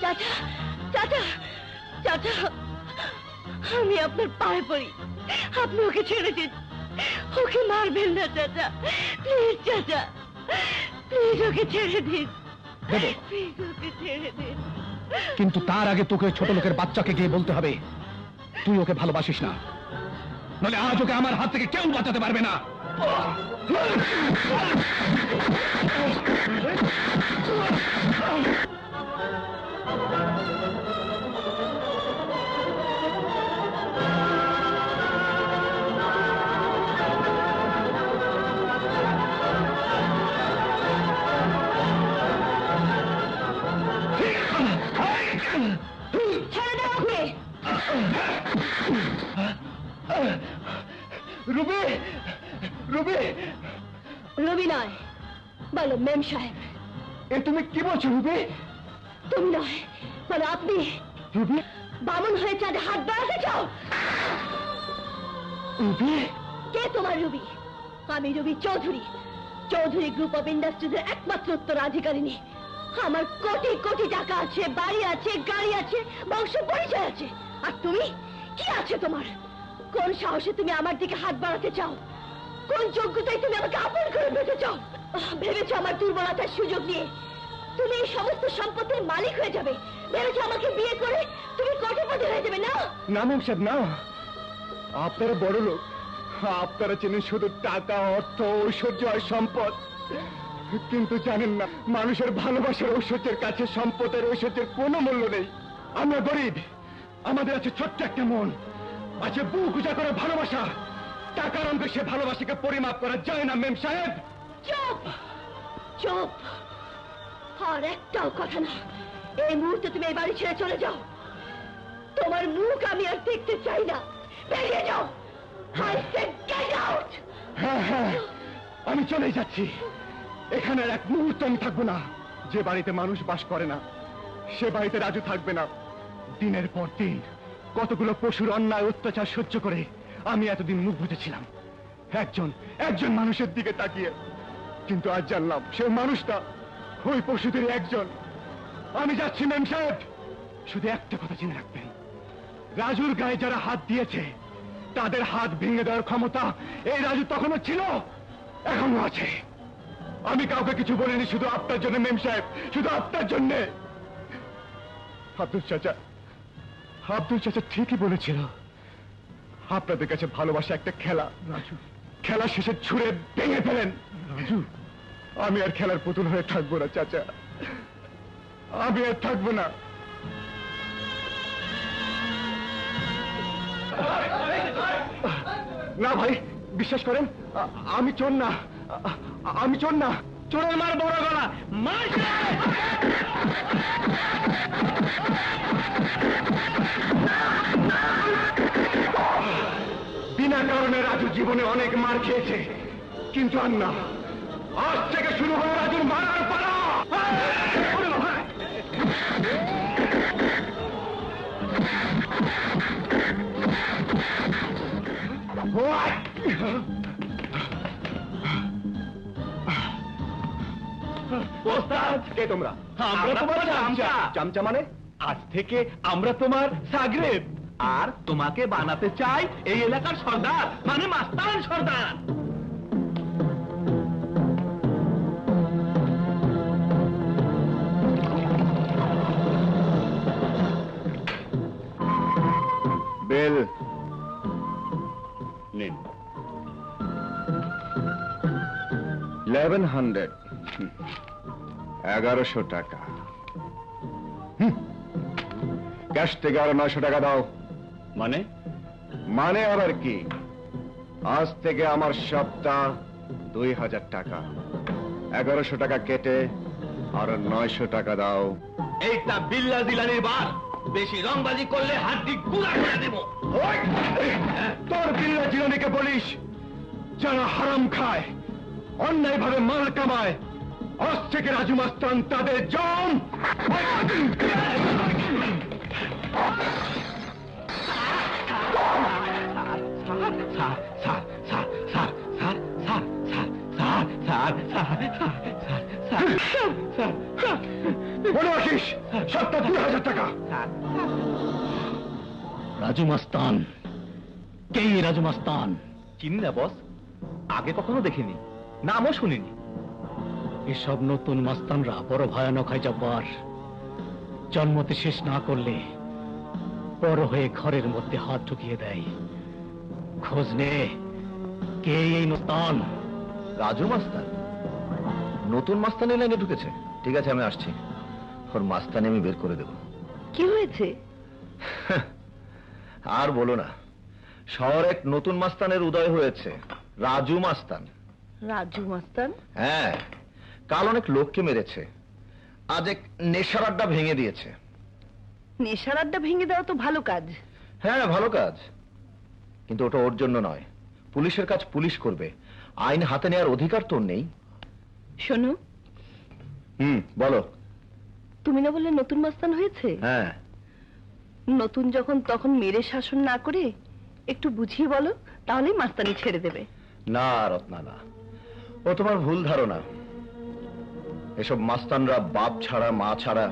চাচা, চাচা, চাচা, আমি আপনার পায়ে পড়ি, আপনি ওকে ছেড়ে দিন। ওকে মারবেন না চাচা, প্লিজ চাচা, প্লিজ ওকে ছেড়ে দিন। প্লিজ ওকে ছেড়ে দিন। কিন্তু তার আগে তোকে ছোট লোকের বাচ্চাকে গিয়ে বলতে হবে তুই ওকে ভালোবাসিস না, নইলে আজ ওকে আমার হাত থেকে কেউ বাঁচাতে পারবে না। ছেড়ে দাও ওকে। রুবি, রুবি, রবি নয়, বলো মেম সাহেব। এ তুমি কি বলছো রুবি? তুমি নয়, বলো আপনি। রুবি, বামন হয়ে চাঁদে হাত বাড়াতে চাও? রুবি, কে তোমার রুবি? আমি রবি চৌধুরী, চৌধুরী গ্রুপ অফ ইন্ডাস্ট্রিজের একমাত্র উত্তরাধিকারিণী। আমার কোটি কোটি টাকা আছে, বাড়ি আছে, গাড়ি আছে, বংশ পরিচয় আছে। আর তুমি কি আছে তোমার? কোন সাহসে তুমি আমার দিকে হাত বাড়াতে চাও? কোন যোগ্যতায় তুমি আমাকে আপন করে পেতে চাও? ভেবেছো আমার দুর্বলতার সুযোগ নিয়ে তুমি এই সমস্ত সম্পত্তির মালিক হয়ে যাবে? ভেবেছো আমাকে বিয়ে করে তুমি কোটিপতি হয়ে যাবে? না না ম্যাম সাহেব, না। আপনারা বড় লোক, আপনারা চেনেন শুধু টাকা, অর্থ, ঐশ্বর্য আর সম্পদ, কিন্তু জানেন না মানুষের ভালোবাসার ঐশ্বর্যের কাছে সম্পদের ঐশ্বর্যের কোনো মূল্য নেই। আমরা গরিব, আমাদের আছে ছোট্ট একটা মন, আছে বুক উঁচা করে ভালোবাসা। টাকার অঙ্কে সে ভালোবাসাকে পরিমাপ করা যায় না মেম সাহেব। চুপ, চুপ, আর একটাও কথা না। এই মুহূর্তে তুমি এই বাড়ি ছেড়ে চলে যাও। তোমার মুখ আমি আর দেখতে চাই না। বেরিয়ে যাও। I said get out! হ্যাঁ হ্যাঁ, আমি চলে যাচ্ছি। এখানে আর এক মুহূর্ত আমি থাকবো না। যে বাড়িতে মানুষ বাস করে না সে বাড়িতে রাজু থাকবে না। দিনের পর দিন কতগুলো পশুর অন্যায় অত্যাচার সহ্য করে আমি এতদিন মুখ বুঝেছিলাম একজন মানুষের দিকে তাকিয়ে, কিন্তু আজ জানলাম সে মানুষটা ওই পশুদের একজন। আমি যাচ্ছি মেম সাহেব, শুধু একটা কথা জেনে রাখবেন, রাজুর গায়ে যারা হাত দিয়েছে তাদের হাত ভেঙে দেওয়ার ক্ষমতা এই রাজু তখনও ছিল, এখনো আছে। আমি কাউকে কিছু বলিনি, শুধু আপনার জন্য মেম সাহেব, শুধু আপনার জন্য। আব্দুল চাচা ঠিকই বলেছিল, আপনাদের কাছে ভালোবাসা একটা খেলা। রাজু, খেলা শেষে ছুঁড়ে ভেঙে ফেলেন। রাজু, আমি আর খেলার পুতুল হয়ে থাকবো না চাচা, আমি আর থাকবো না। না ভাই, বিশ্বাস করেন, আমি চোর না, আমি চোর না। চোরের মার বড় গলা মার। বিনা কারণে রাজু জীবনে অনেক মার খেয়েছে, কিন্তু আর না। আজ থেকে শুরু হলো রাজুর মারার পালা। ওস্তাদ, কে তোমরা? আমরা তোমার চামচা। চামচা মানে? আজ থেকে আমরা তোমার সাগরেদ, আর তোমাকে বানাতে চাই এই এলাকার সর্দার, মানে মাস্তান সর্দার। বেল নিন। 1100, 1100 টাকা। ক্যাশ থেকে আরো 900 টাকা দাও। মানে? মানে আবার কি? আজ থেকে আমার সপ্তাহ 2000 টাকা। 1100 টাকা কেটে আরো 900 টাকা দাও। এইটা বিল্লা জিলানির বার, বেশি রংবাজি করলে হাড্ডি গুঁড়া করে দেব। তোর বিল্লা জিলানিকে বলিস, যারা হারাম খায়, অন্যায় ভাবে মাল কামায়, আজ থেকে রাজু মাস্তান তাদের জম। মনে রাখিস, সপ্তাহ 2000 টাকা। রাজু মাস্তান, কে রাজু মাস্তান? চিনি না বস, আগে কখনো দেখিনি, নামও শুনিনি। এসব নতুন মাস্তানরা বড় ভয়ানক হয় জব্বার। জন্মতে শেষ না করলে বড় হয়ে ঘরের মধ্যে হাত ঢুকিয়ে দেয়। খোঁজ নে, কে এই মাস্তান? রাজু মাস্তান নতুন মাস্তানি লাইনে ঢুকেছে। ঠিক আছে, আমি আসছি, ওর মাস্তানি আমি বের করে দেব। কি হয়েছে? আর বলো না, শহরে এক নতুন মাস্তানের উদয় হয়েছে, রাজু মাস্তান। রাজু মাস্তান? হ্যাঁ, কাল অনেক লোককে মেরেছে, আজ এক নেশার আড্ডা ভেঙে দিয়েছে। নেশার আড্ডা ভেঙে দেওয়া তো ভালো কাজ। হ্যাঁ, ভালো কাজ, কিন্তু ওটা ওর জন্য নয়। পুলিশের কাজ পুলিশ করবে, আইন হাতে নেওয়ার অধিকার তোর নেই। শোনো, বলো। তুমি না বললে নতুন মাস্তান হয়েছে? হ্যাঁ, নতুন যখন তখন মেরে শাসন না করে একটু বুঝিয়ে বলো, তাহলেই মাস্তানি ছেড়ে দেবে। না রত্না, না, ও তোমার ভুল ধারণা। এসব মাস্তানরা বাপ ছাড়া মা ছাড়া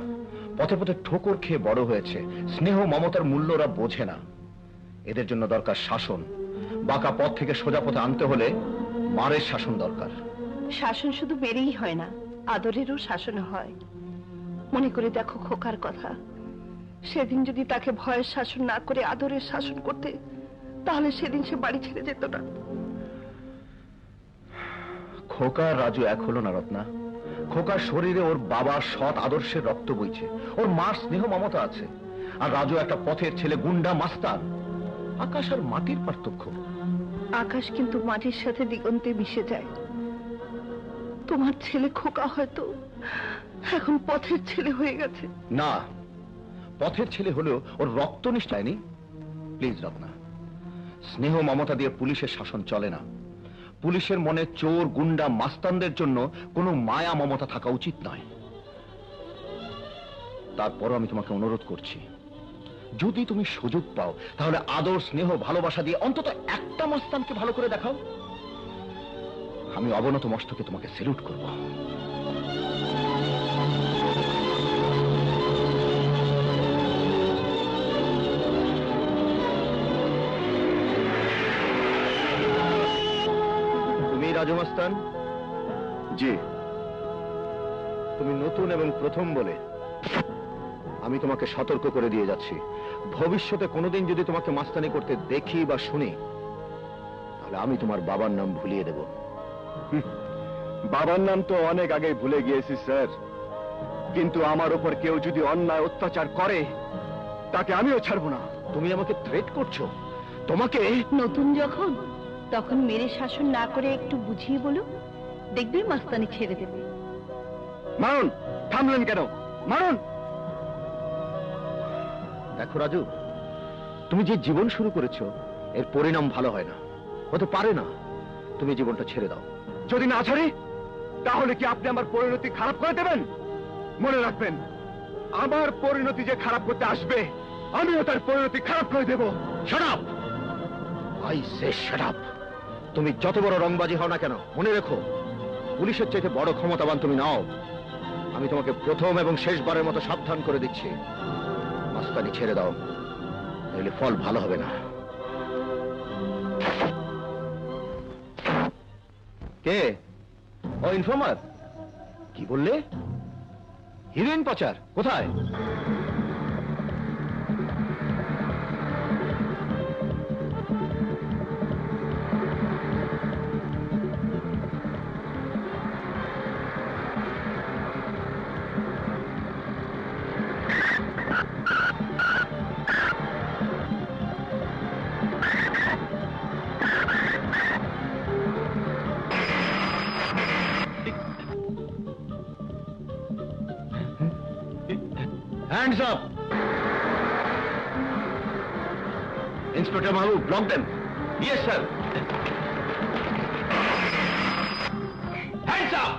পথে পথে ঠোকর খেয়ে বড় হয়েছে, স্নেহ মমতার মূল্য ওরা বোঝে না। এদের জন্য দরকার শাসন। বাঁকা পথ থেকে সোজা পথে আনতে হলে মারের শাসন দরকার। শাসন শুধু মেরেই হয় না, আদরেরও শাসন হয়। মনে করে দেখো খোকার কথা, সেদিন যদি তাকে ভয়ের শাসন না করে আদরের শাসন করতে, তাহলে সেদিন সে বাড়ি ছেড়ে যেত না। খোকা রাজু এক হলো না রত্না। খোকার শরীরে ওর বাবার সৎ আদর্শের রক্ত বইছে, ওর মার স্নেহ মমতা আছে। আর রাজু একটা পথের ছেলে, গুন্ডা মাস্তান। আকাশ আর মাটির পার্থক্য। আকাশ কিন্তু মাটির সাথে দিগন্তে মিশে যায়। তোমার ছেলে খোকা হয়তো এখন পথের ছেলে হয়ে গেছে। না, পথের ছেলে হলেও ওর রক্ত নিষ্ঠায়নি। প্লিজ রত্না, স্নেহ মমতা দিয়ে পুলিশের শাসন চলে না। পুলিশের মনে চোর গুন্ডা মাস্তানদের জন্য কোনো মায়া মমতা থাকা উচিত নয়। তারপরও আমি তোমাকে অনুরোধ করছি, যদি তুমি সুযোগ পাও তাহলে আদর স্নেহ ভালোবাসা দিয়ে অন্তত একটা মাস্তানকে ভালো করে দেখাও। আমি অবনত মস্তকে তোমাকে স্যালুট করব। রাজু মাস্তান। জি। তুমি নতুন এবং প্রথম বলে আমি তোমাকে সতর্ক করে দিয়ে যাচ্ছি, ভবিষ্যতে কোনোদিন যদি তোমাকে মাস্তানি করতে দেখি বা শুনি, তাহলে আমি তোমার বাবার নাম ভুলিয়ে দেব। বাবার নাম তো অনেক আগে ভুলে গিয়েছি স্যার, কিন্তু আমার উপর কেউ যদি অন্যায় অত্যাচার করে তাকে আমিও ছাড়বো না। তুমি আমাকে থ্রেট করছো? তোমাকে নতুন যখন, তখন মেরে শাসন না করে একটু বুঝিয়ে বলো, দেখবি মাস্তানি ছেড়ে দেবে। মারুন! থামলেন কেন? মারুন! দেখো রাজু, তুমি যে জীবন শুরু করেছো এর পরিণাম ভালো হয় না, হতে পারে না। তুমি জীবনটা ছেড়ে দাও। যদি না ছাড়ি তাহলে কি আপনি আমার পরিণতি খারাপ করে দেবেন? মনে রাখবেন, আমার পরিণতি যে খারাপ করতে আসবে আমিও তার পরিণতি খারাপ করে দেব। Shut up! I say shut up! তুমি যত বড় রংবাজি হও না কেন, মনে রেখো পুলিশের চাইতে বড় ক্ষমতাবান তুমি নাও। আমি তোমাকে প্রথম এবং শেষবারের মতো সাবধান করে দিচ্ছি, মাস্তানি ছেড়ে দাও, নইলে ফল ভালো হবে না। কে? ও ইনফর্মার? কি বললে? হিরোইন পাচার কোথায়? Hands up! Inspector Mahbub, block them. Yes, sir. Hands up!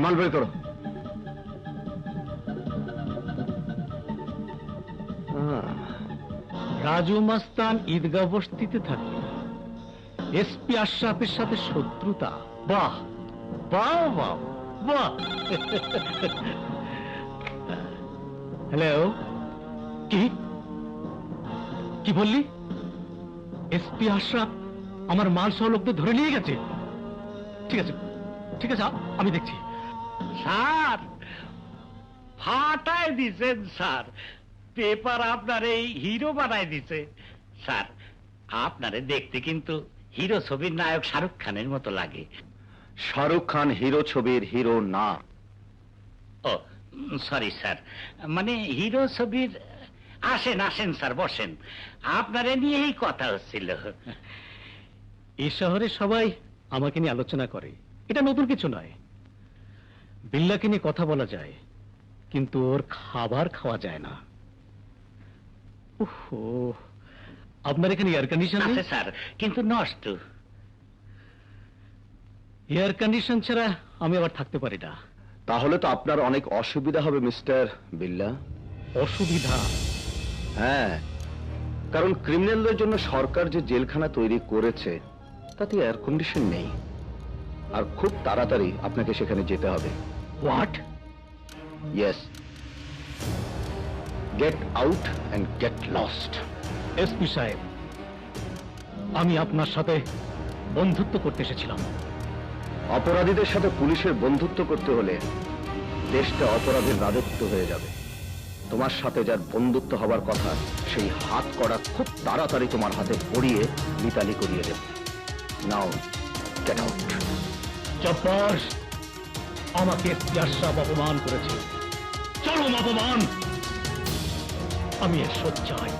মাল বের করো। রাজু মাস্তান ঈদগাহ বস্তিতে থাকে, এসপি আশরাফের সাথে শত্রুতা। বাহ বাহ বাহ বাহ! হ্যালো, কি কি বললি? এসপি আশরাফ আমার মাল সহ লোকদের ধরে নিয়ে গেছে? ঠিক আছে ঠিক আছে, আমি দেখছি। স্যার, ফাটায় দিছেন স্যার, পেপার আপনার এই হিরো বানায় দিছে। স্যার, আপনারে দেখতে কিন্তু হিরো ছবির নায়ক শাহরুখ খানের মতো লাগে। শাহরুখ খান হিরো ছবির হিরো না। ও সরি স্যার, মানে হিরো ছবির। আসেন আসেন স্যার, বসেন, আপনারে নিয়েই কথা হচ্ছিল। এই শহরে সবাই আমাকে নিয়ে আলোচনা করে, এটা নতুন কিছু নয়। বিল্লাকে নিয়ে কথা বলা যায়, কিন্তু ওর খাবার খাওয়া যায় না। ওহো, আপনার এখানে এয়ার কন্ডিশন আছে স্যার, কিন্তু নষ্ট। এয়ার কন্ডিশন ছাড়া আমি আবার থাকতে পারি না। তাহলে তো আপনার অনেক অসুবিধা হবে মিস্টার বিল্লা। অসুবিধা? হ্যাঁ, কারণ ক্রিমিনালদের জন্য সরকার যে জেলখানা তৈরি করেছে তাতে এয়ার কন্ডিশন নেই, আর খুব তাড়াতাড়ি আপনাকে সেখানে যেতে হবে। What? Yes, get out and get lost. SP সাহেব, আমি আপনার সাথে বন্ধুত্ব করতে এসেছিলাম। অপরাধীদের সাথে পুলিশের বন্ধুত্ব করতে হলে দেশটা অপরাধের রাজত্ব হয়ে যাবে। তোমার সাথে যার বন্ধুত্ব হবার কথা, সেই হাত করা খুব তাড়াতাড়ি তোমার হাতে পড়িয়ে মিতালি করিয়ে দেবে। নাও গেট আউট। জব্বার, আমাকে এসপি আশরাফ অপমান করেছে, চরম অপমান। আমি এর শোধ চাই।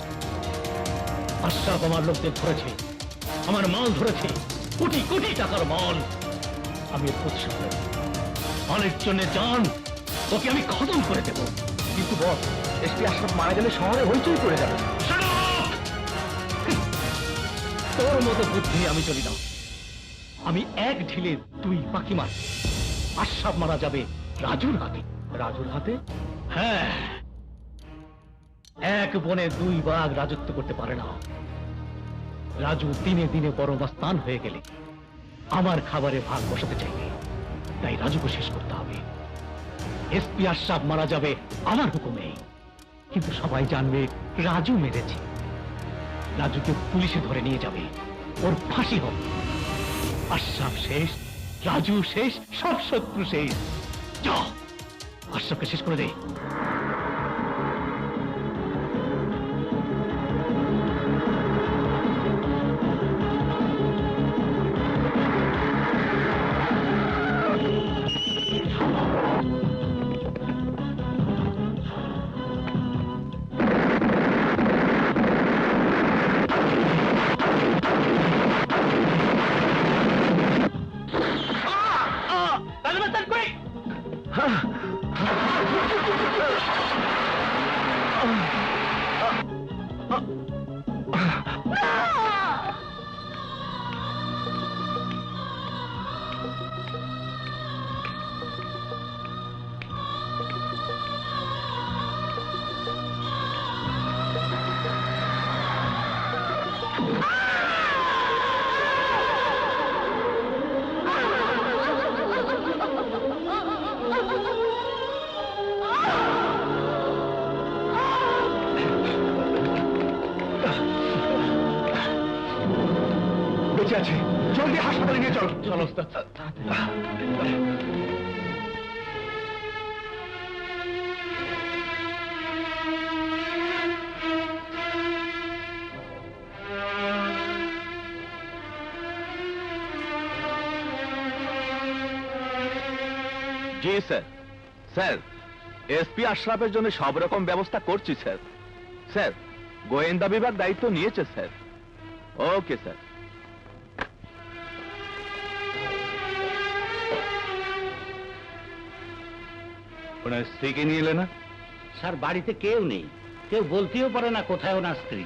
আশরাফ আমার লোকদের ধরেছে, আমার মাল ধরেছে, কোটি কোটি টাকার মাল। আমি এর প্রতিশোধ নেব। ধনের জন্য জান ওকে আমি খতম করে দেব। কিন্তু বস, এসপি আশরাফ মারা গেলে শহরে হইচই পড়ে যাবে। তোর মতো বুদ্ধি আমি চলি না। আমি এক ঢিলে দুই পাখি মার। আশরাফ মারা যাবে রাজুর হাতে। রাজুর হাতে? হ্যাঁ, এক বনে দুই বাঘ রাজত্ব করতে পারে না। রাজু দিনে দিনে বড় মস্তান হয়ে গেলে আমার খাবারে ভাগ বসাতে চাইবে, তাই রাজুকে শেষ করতে হবে। এসপি আশরাফ মারা যাবে আমার হুকুমে, কিন্তু সবাই জানবে রাজু মেরেছে। রাজুকে পুলিশে ধরে নিয়ে যাবে, ওর ফাঁসি হবে। আশরাফ শেষ, রাজু শেষ, সব শত্রু শেষ। যাও, আশরাফকে শেষ করে দে। বেঁচে আছে, জলদি হাসপাতালে নিয়ে চলো। চলো ওস্তাদ। জি স্যার। স্যার, এসপি আশরাফের জন্য সব রকম ব্যবস্থা করছি স্যার। স্যার, গোয়েন্দা বিভাগ দায়িত্ব নিয়েছে স্যার। Okay sir. ওনার স্ত্রীকে নিয়ে এলে না? স্যার, বাড়িতে কেউ নেই, কেউ বলতেও পারে না কোথায় ওনার স্ত্রী।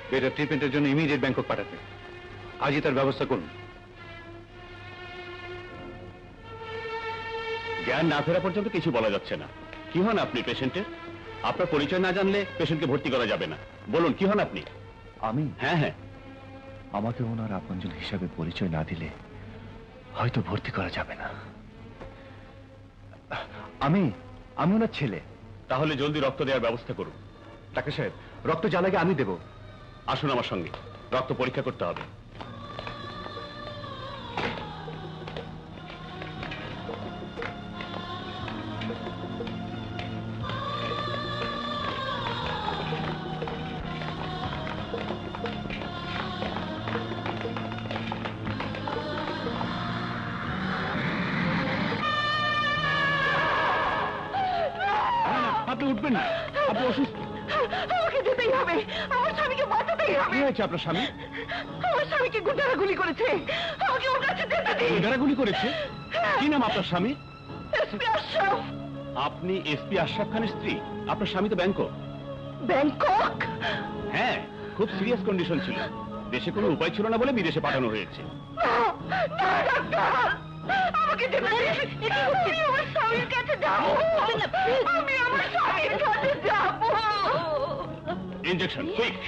বেটার ট্রিটমেন্টের জন্য ইমিডিয়েট ব্যাংকক পাঠাতে। আজই তার ব্যবস্থা করুন। জ্ঞান না ফেরা পর্যন্ত কিছু বলা যাচ্ছে না। কি হন আপনি পেশেন্টের? আপনার পরিচয় না জানলে পেশেন্টকে ভর্তি করা যাবে না। বলুন, কি হন আপনি? আমি? হ্যাঁ হ্যাঁ। আমাকে ওনার আপনজন হিসাবে পরিচয় না দিলে হয়তো ভর্তি করা যাবে না। আমি ওনার ছেলে। তাহলে জলদি রক্ত দেওয়ার ব্যবস্থা করুন। ডাক্তার সাহেব, রক্ত যা লাগে আমি দেব। আসুন আমার সঙ্গে, রক্ত পরীক্ষা করতে হবে। আপনি উঠবেন না, আপনি অসুস্থ। আমাকে যেতেই হবে, আমার স্বামীকে বাঁচাতেই হবে। কি হয়েছে আপনার স্বামী? আমার স্বামীকে গুন্ডারা গুলি করেছে, আমাকে ওর কাছে যেতে দিন। গুন্ডারা গুলি করেছে? কি নাম আপনার স্বামী? এসপি আশরাফ। আপনি এসপি আশরাফ খানের স্ত্রী? আপনার স্বামী তো ব্যাংকক। ব্যাংকক? হ্যাঁ, খুব সিরিয়াস কন্ডিশন ছিল। দেশে কোনো উপায় ছিল না বলে বিদেশে পাঠানো হয়েছে। না ডাক্তার, আমাকে যেতে দিন। আমি আমার স্বামীর কাছে যাবো, আমি আমার স্বামীর কাছে যাবো। Injection, quick.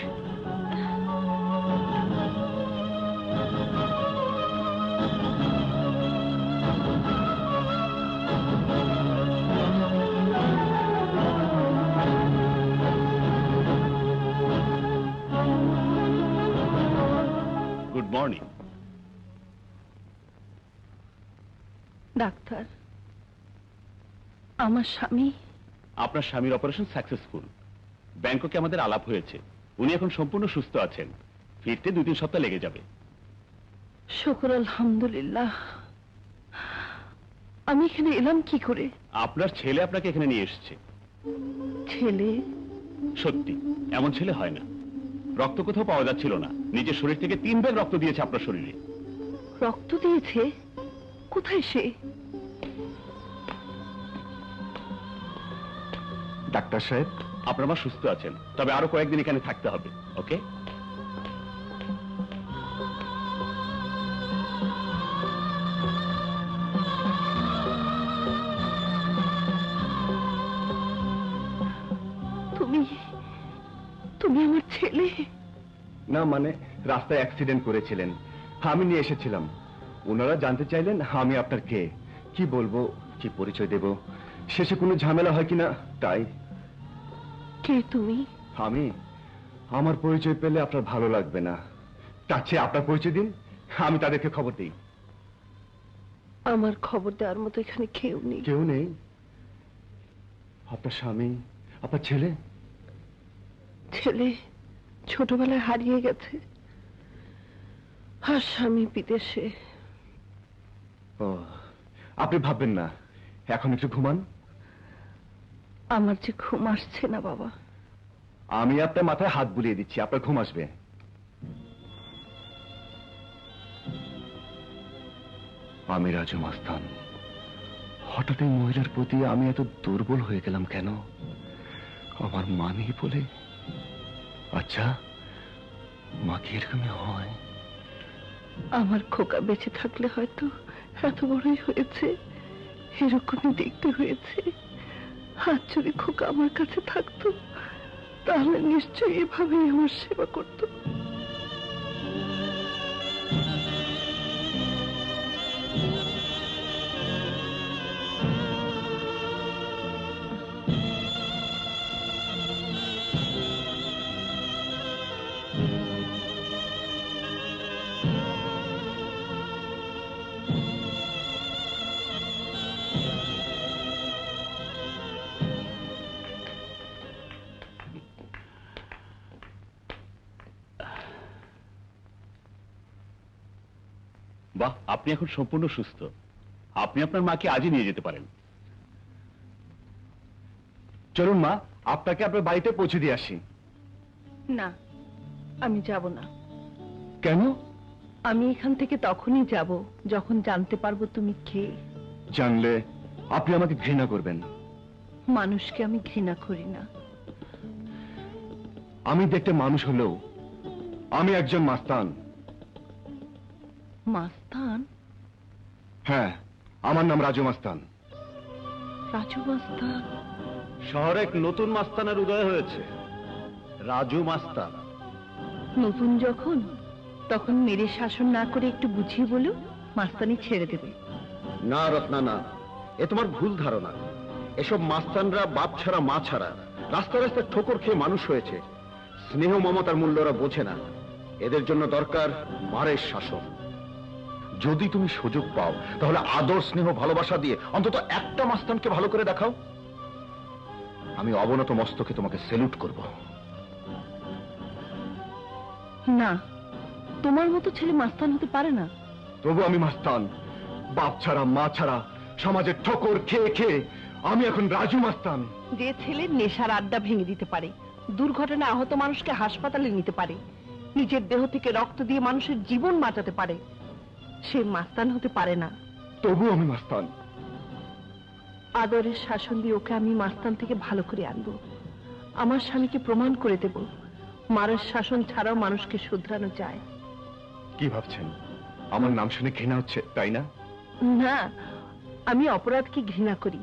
Good morning. Doctor, আমার স্বামী? আপনার স্বামীর অপারেশন সাকসেসফুল। ব্যাংককে আমাদের আলাপ হয়েছে, উনি এখন সম্পূর্ণ সুস্থ আছেন। ফিরতে 2-3 সপ্তাহ লেগে যাবে। শুকর আলহামদুলিল্লাহ। আমি এখানে এলাম কি করে? আপনার ছেলে আপনাকে এখানে নিয়ে এসেছে। ছেলে? সত্যি, এমন ছেলে হয় না। রক্ত কোথাও পাওয়া যাচ্ছিল না, নিজের শরীর থেকে 3 ব্যাগ রক্ত দিয়েছে আপনার শরীরে। রক্ত দিয়েছে? কোথায় সে? ডাক্তার সাহেব, আপনার মা সুস্থ আছেন, তবে আরো কয়েকদিন এখানে থাকতে হবে। ওকে? তুমি তুমি আমার ছেলে? না মানে রাস্তায় অ্যাক্সিডেন্ট করেছিলেন, আমি নিয়ে এসেছিলাম। ওনারা জানতে চাইলেন আমি আপনার কে, কি বলবো, কি পরিচয় দেব, শেষে কোনো ঝামেলা হয় কিনা তাই। কে তুমি? আমি? আমার পরিচয় পেলে আপনার ভালো লাগবে না, তার চেয়ে আপনার পরিচয় দিন, আমি তাদেরকে খবর দিই। আমার খবর দেওয়ার মতো এখানে কেউ নেই। কেউ নেই? আপনার স্বামী, আপনার ছেলে? ছেলে ছোটবেলায় হারিয়ে গেছে, আর স্বামী বিদেশে। ও, আপনি ভাববেন না, এখন একটু ঘুমান। আমার যে ঘুম আসছে না বাবা। আমি আপনার মাথায় হাত বুলিয়ে দিচ্ছি, আপনার ঘুম আসবে। আমি রাজু মাস্তান। হঠাৎ এই মহিলার প্রতি আমি এত দুর্বল হয়ে গেলাম কেন? আমার মা নেই বলে? আচ্ছা, মা কি এরকমই হয়? আমার খোকা বেঁচে থাকলে হয়তো এত বড়ই হয়েছে, এরকমই দেখতে হয়েছে। আর যদি খোকা আমার কাছে থাকতো তাহলে নিশ্চয়ই এভাবেই আমার সেবা করতো। বাহ, আপনি এখন সম্পূর্ণ সুস্থ। আপনি আপনার মাকে আজই নিয়ে যেতে পারেন। চলুন মা, আপনাকে আপনার বাড়িতে পৌঁছে দিয়ে আসি। না, আমি যাব না। কেন? আমি এখান থেকে তখনই যাব যখন জানতে পারবো তুমি কে। জানলে আপনি আমাকে ঘৃণা করবেন। মানুষকে আমি ঘৃণা করি না। আমি দেখতে মানুষ হলেও আমি একজন মাস্তান। মাস্তান? হ্যাঁ, আমার নাম রাজু মাস্তান। রাজু মাস্তান? শহরে এক নতুন মাস্তানের উদয় হয়েছে, রাজু মাস্তান। নতুন যখন, তখন মেরে শাসন না করে একটু বুঝিয়ে বলো, মাস্তানি ছেড়ে দেবে। না রত্না, না, এ তোমার ভুল ধারণা। এসব মাস্তানরা বাপ ছাড়া মা ছাড়া রাস্তা রাস্তায় ঠোকর খেয়ে মানুষ হয়েছে। স্নেহ মমতার মূল্য ওরা বোঝে না। এদের জন্য দরকার মারের শাসন। যদি তুমি সুযোগ পাও তাহলে আদর, স্নেহ, ভালোবাসা দিয়ে অন্তত একটা মাস্তানকে ভালো করে দেখাও। আমি অবনত মস্তকে তোমাকে সেলুট করব। না, তোমার মতো ছেলে মাস্তান হতে পারে না। তবু আমি মাস্তান, বাপ ছাড়া মা ছাড়া সমাজের ঠোকর খেয়ে খেয়ে আমি এখন রাজু মাস্তান। যে ছেলে নেশার আড্ডা ভেঙে দিতে পারে, দুর্ঘটনায় আহত মানুষকে হাসপাতালে নিতে পারে, নিজের দেহ থেকে রক্ত দিয়ে মানুষের জীবন বাঁচাতে পারে, সে মাস্তান হতে পারে না। তবু আমি মাস্তান। আদরের শাসন দিয়ে ওকে আমি মাস্তান থেকে ভালো করে আনবো। আমার স্বামীকে প্রমাণ করে দেব মারের শাসন ছাড়াও মানুষকে শুধরানো যায়। কি ভাবছেন, আমার নাম শুনে ঘৃণা হচ্ছে তাই না? না, আমি অপরাধকে ঘৃণা করি,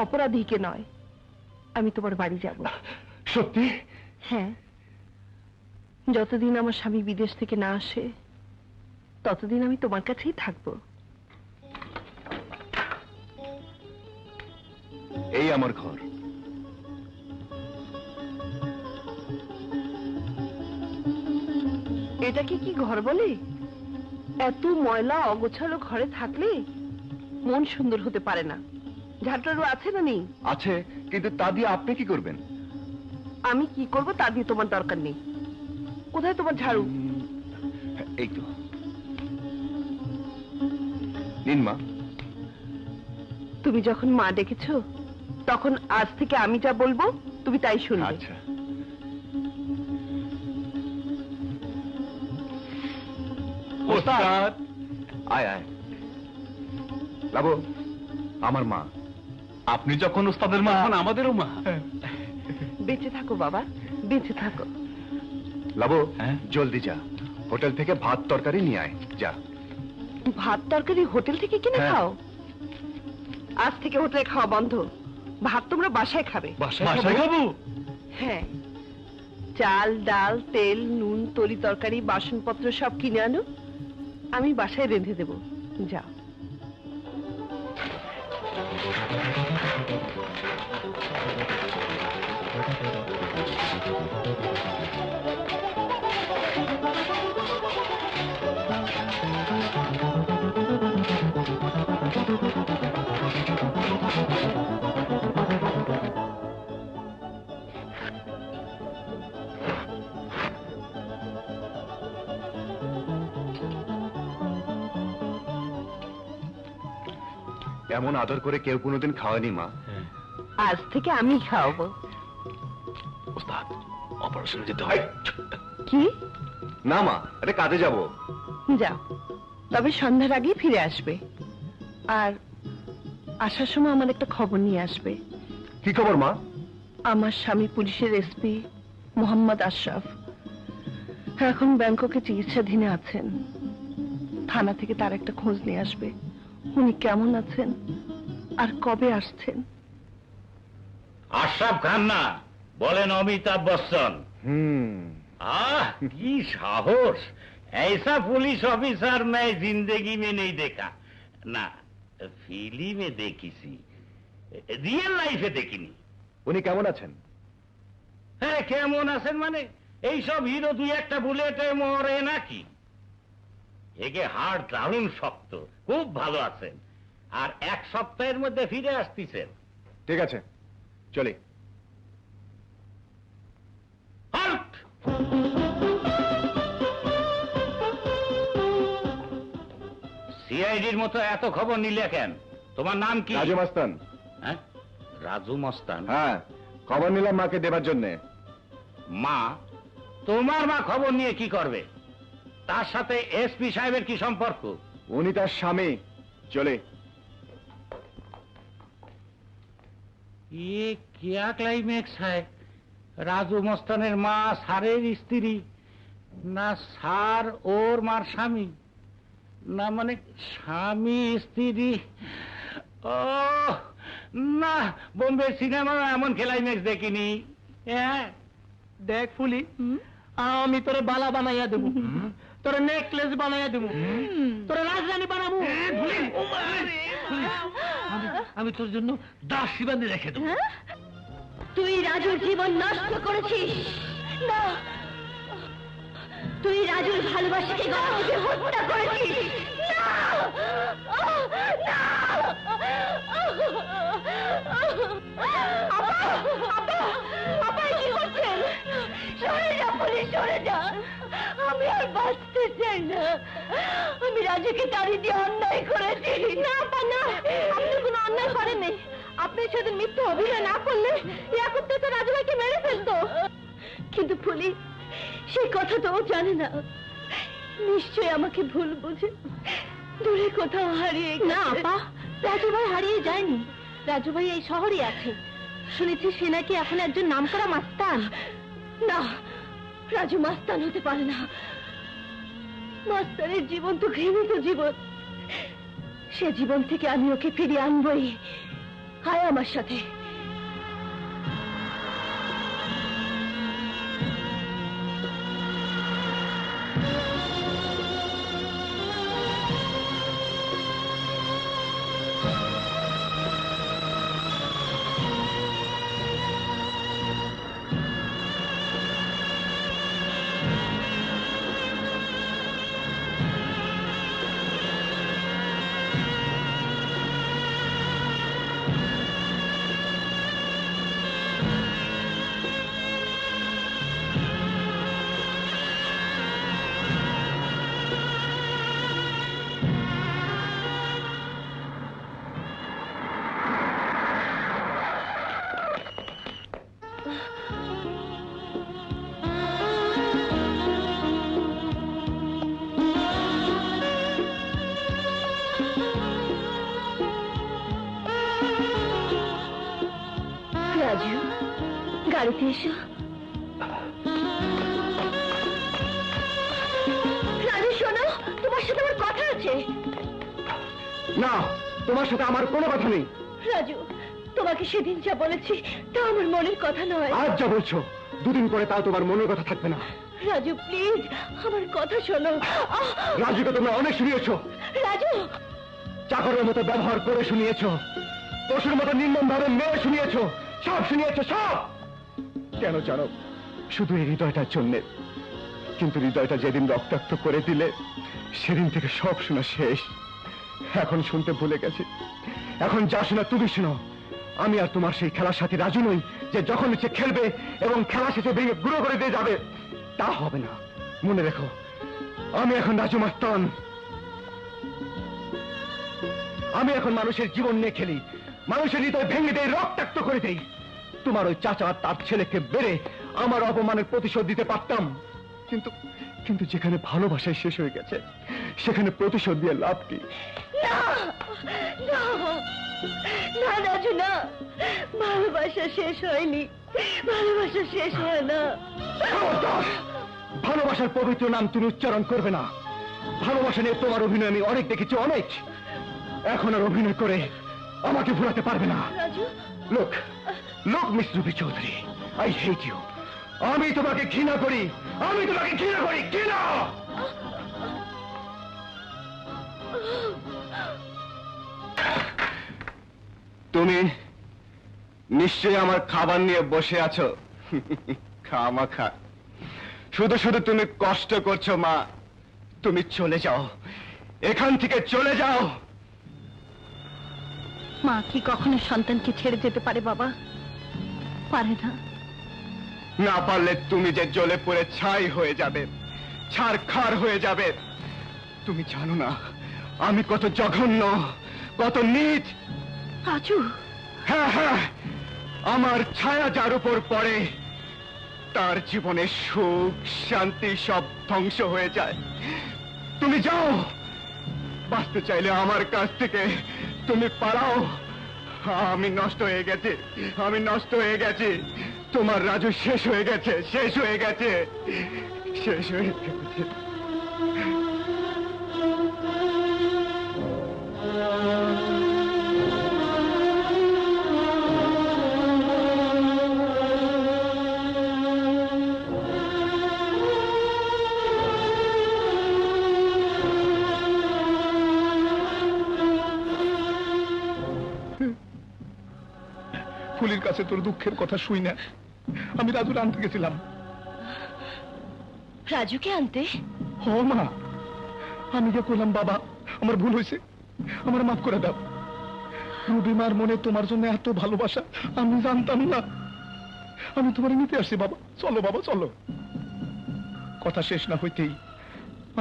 অপরাধীকে নয়। আমি তোমার বাড়ি যাব। সত্যি? হ্যাঁ, যতদিন আমার স্বামী বিদেশ থেকে না আসে ততদিন আমি তোমার কাছেই থাকবো। এই আমার ঘর। এটাকে কি ঘর বলে? এত ময়লা অগোছালো ঘরে থাকলে মন সুন্দর হতে পারে না। ঝাড়টারু আছে না নেই? আছে, কিন্তু তা দিয়ে আপনি কি করবেন? আমি কি করব তা দিয়ে তোমার দরকার নেই। কোথায় তোমার ঝাড়ু? এই তো নিন মা। তুমি যখন মা ডেকেছো তখন আজ থেকে আমি যা বলবো তুমি তাই শুনবে। আচ্ছা। ওস্তাদ আয় আয় লাবু আমার মা আপনি যখন ওস্তাদের মা এখন আমাদেরও মা বেঁচে থাকো বাবা, বেঁচে থাকো। লাবু জলদি যা, হোটেল থেকে ভাত তরকারি নিয়ে আয় যা। ভাত তরকারি হোটেল থেকে কিনে হ্যাঁ। খাও? আজ থেকে হোটেলে খাওয়া বন্ধ, ভাত তোমরা বাসায় খাবে। বাসায় খাবো? হ্যাঁ, চাল ডাল তেল নুন তরি তরকারি বাসনপত্র সব কিনে আনো, আমি বাসায় রেঁধে দেবো। যাও। এমন আদর করে কেউ কোনোদিন খাওয়ায়নি মা। আজ থেকে আমি খাওয়াবো। ওস্তাদ অপারেশনে যেতে হয়। কি? না মা, আরে কাজে যাব। যাও, তবে সন্ধ্যার আগেই ফিরে আসবে। আর আসার সময় আমার একটা খবর নিয়ে আসবে। কি খবর মা? আমার স্বামী পুলিশের এসপি মোহাম্মদ আশরাফ এখন ব্যাংককে চিকিৎসাধীনে আছেন। থানা থেকে তার একটা খোঁজ নিয়ে আসবে, উনি কেমন আছেন আর কবে আসছেন। আশরাফ খান না, বলেন অমিতাভ বচ্চন। आह की साहस, ऐसा पुलिस ऑफिसर मैं जिंदगी में नहीं देखा ना, फिल्म देखी सी, रियल लाइफे देखिनी। উনি কেমন আছেন? হ্যাঁ কেমন আছেন মানে এইসব হিরো দুই একটা বুলেটে মরে নাকি? একে হাড় দারুণ শক্ত, খুব ভালো আছেন, আর এক সপ্তাহের মধ্যে ফিরে আসতেছেন। ঠিক আছে, চলি। halt! সিআইডির মতো এত খবর নিলে কেন? তোমার নাম কি? রাজু মাস্তান। হ্যাঁ, রাজু মস্তান। হ্যাঁ, খবর নিলাম মাকে দেবার জন্য। মা? তোমার মা খবর নিয়ে কি করবে? তার সাথে এসপি সাহেবের কি সম্পর্ক? উনি তার স্বামী। চলে। ये क्या क्लाइमैक्स है? राजू मस्ताনের মা সারের স্ত্রী, না সার ওর মার স্বামী, না মানে স্বামী স্ত্রী। ও না, বোম্বে সিনেমা এমন ক্লাইম্যাক্স দেখিনি। হ্যাঁ দেখ ফুলি, আমি তোরে বালা বানাইয়া দেবো, তোরে নেকলেস বানাইয়া দেবো, তোরে রাজরানী বানাবো। আমি তোর জন্য দাসী বাঁধে রেখে দেবো। তুই রাজুর জীবন নষ্ট করেছিস। না, তুই রাজুর ভালোবাসাকে গলা থেকে হত্যা করেছিস। না! না! আপা! আপা! আপা, কি করছেন? সরে যা পুলিশ, সরে যা। আমি আর বাঁচতে চাই না। আমি রাজুকে তাড়ি দিয়ে অন্যায় করেছি। না আপা, না, আপনি কোনো অন্যায় করেননি। আপনি সেদিন মিথ্যে অভিনয় না করলে এখন তো রাজু ভাইকে মেরে ফেলতো। কিন্তু পুলিশ সেই কথা তো ও জানে না। নিশ্চয় আমাকে ভুল বুঝে দূরে কোথাও হারিয়ে গেছে। না আপা, রাজু ভাই হারিয়ে যায়নি। রাজু ভাই এই শহরে আছে। শুনেছি সে নাকি এখন একজন নামকরা মাস্তান। না, রাজু মাস্তান হতে পারে না। মাস্তানের জীবন তো ঘৃণিত জীবন। সে জীবন থেকে আমি ওকে ফিরিয়ে আনবই। আয় আমার সাথে। বাড়িতে এসো। রাজু শোনো, তোমার সাথে আমার কথা আছে। না, তোমার সাথে আমার কোনো কথা নেই। রাজু, তোমাকে সেদিন যা বলেছি তা আমার মনের কথা নয়। আজ যা বলছো, দুদিন পরে তাও তোমার মনের কথা থাকবে না। রাজু প্লিজ, আমার কথা শোনো। রাজুকে তোমরা অনেক শুনিয়েছো। রাজু, চাকরের মতো ব্যবহার করে শুনিয়েছো, পশুর মতো নির্মম ভাবে মেরে শুনিয়েছো, সব শুনিয়েছো, সব। কেন জানো? শুধু এই হৃদয়টার জন্যে। কিন্তু হৃদয়টা যেদিন রক্তাক্ত করে দিলে সেদিন থেকে সব শোনা শেষ। এখন শুনতে ভুলে গেছে। এখন যা শোনা তুমি শোনো। আমি আর তোমার সেই খেলার সাথে রাজু নই যে যখন ইচ্ছে খেলবে এবং খেলা শেষে ভেঙে গুঁড়ো করে দিয়ে যাবে। তা হবে না, মনে রেখো। আমি এখন রাজু মাস্তান। আমি এখন মানুষের জীবন নিয়ে খেলি, মানুষের হৃদয় ভেঙে দেই, রক্তাক্ত করে দেই। তোমার ওই চাচা তার ছেলেকে বেড়ে আমার অপমানের প্রতিশোধ দিতে পারতাম, কিন্তু কিন্তু যেখানে ভালোবাসায় শেষ হয়ে গেছে সেখানে প্রতিশোধ দিয়ে লাভ কি? না না না রাজু, না, ভালোবাসা শেষ হয়নি, ভালোবাসা শেষ হয় না। খবরদার! ভালোবাসার পবিত্র নাম তুমি উচ্চারণ করবে না। ভালোবাসা নিয়ে তোমার অভিনয় আমি অনেক দেখেছি, অনেক। এখন আর অভিনয় করে আমাকে ভুলাতে পারবে না। রাজু, লোক লোক miss Ruby Chowdhury, I hate you. আমি তোমাকে ঘৃণা করি, আমি তোমাকে ঘৃণা করি, ঘৃণা। তুমি নিশ্চয়ই আমার খাবার নিয়ে বসে আছো। খামাখা শুধু শুধু তুমি কষ্ট করছো মা। তুমি চলে যাও, এখান থেকে চলে যাও। মা কি কখনো সন্তানকে ছেড়ে যেতে পারে বাবা? পারে না। না পারলে তুমি যে জ্বলে পড়ে ছাই হয়ে যাবে, ছারখার হয়ে যাবে। তুমি জানো না আমি কত জঘন্য, কত নীচ। রাজু, হ্যাঁ হ্যাঁ, আমার ছায়া যার উপর পড়ে তার জীবনে সুখ শান্তি সব ধ্বংস হয়ে যায়। তুমি যাও, বাঁচতে চাইলে আমার কাছ থেকে তুমি পালাও। আমি নষ্ট হয়ে গেছি, আমি নষ্ট হয়ে গেছি। তোমার রাজু শেষ হয়ে গেছে, শেষ হয়ে গেছে, শেষ হয়ে গেছে। ফুলির কাছে তোর দুঃখের কথা শুই না, আমি রাজুর আনতে গেছিলাম। রাজুকে আনতে? হ মা, আমি যে কইলাম বাবা আমার ভুল হয়েছে, আমার মাফ করে দাও। রুবি মার মনে তোমার জন্য এত ভালোবাসা আমি জানতাম না। আমি তোমার নিতে আসছি বাবা, চলো বাবা চলো। কথা শেষ না হইতেই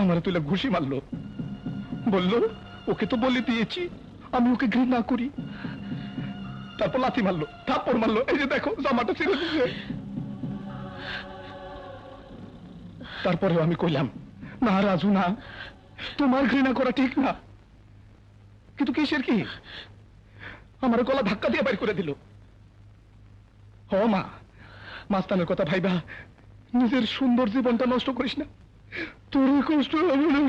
আমার তুলে ঘুষি মারলো, বলল ওকে তো বলে দিয়েছি আমি ওকে ঘৃণা করি। তারপর লাথি মারলো, থাপ্পড় মারলো, এই যে দেখো জামাটা ছিঁড়ে দিচ্ছে। তারপরেও আমি কইলাম না রাজু না, তোমার ঘৃণা করা ঠিক না। কিন্তু কিসের কি? আমার গলা ধাক্কা দিয়ে বাইর করে দিল। হ মা, মাস্তানের কথা ভাইবা নিজের সুন্দর জীবনটা নষ্ট করিস না, তোর কষ্ট হবে না।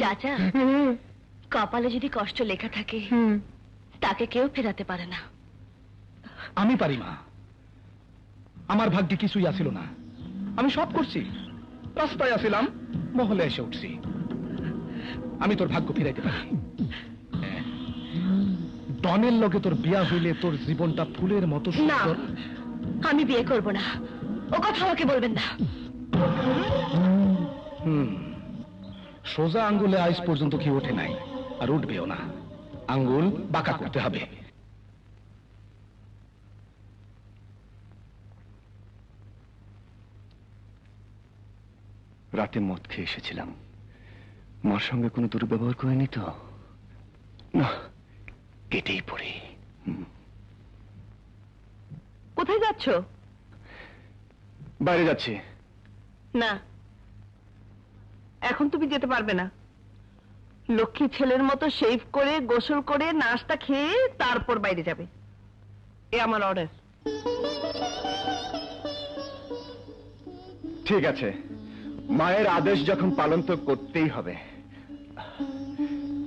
চাচা, কপালে যদি কষ্ট লেখা থাকে তাকে কেউ ফেরাতে পারে না। আমি পারি মা, আমার ভাগ্যে কিছুই আসিল না। আমি সব করছি, রাস্তায় আসিলাম, মহলে এসে উঠছি। আমি তোর ভাগ্য ফিরাইতে পারি। ডনের লগে তোর বিয়া হইলে তোর জীবনটা ফুলের মতো না, সুন্দর। আমি বিয়ে করব না, ও কথা আমাকে বলবেন না। সোজা আঙ্গুলে আজ পর্যন্ত কি ওঠে নাই, আর উঠবেও না। আঙ্গুল বাঁকা করতে হবে। রাতে মদ খেয়ে এসেছিলাম, মার সঙ্গে কোনো দুর্ব্যবহার করিনি তো? না, কেটেই পড়ি। কোথায় যাচ্ছ? বাইরে যাচ্ছি। না, এখন তুমি যেতে পারবে না। লক্ষ্মী ছেলের মতো শেভ করে গোসল করে নাস্তা খেয়ে তারপর বাইরে যাবে, এ আমার অর্ডার। ঠিক আছে, মায়ের আদেশ যখন পালন তো করতেই হবে।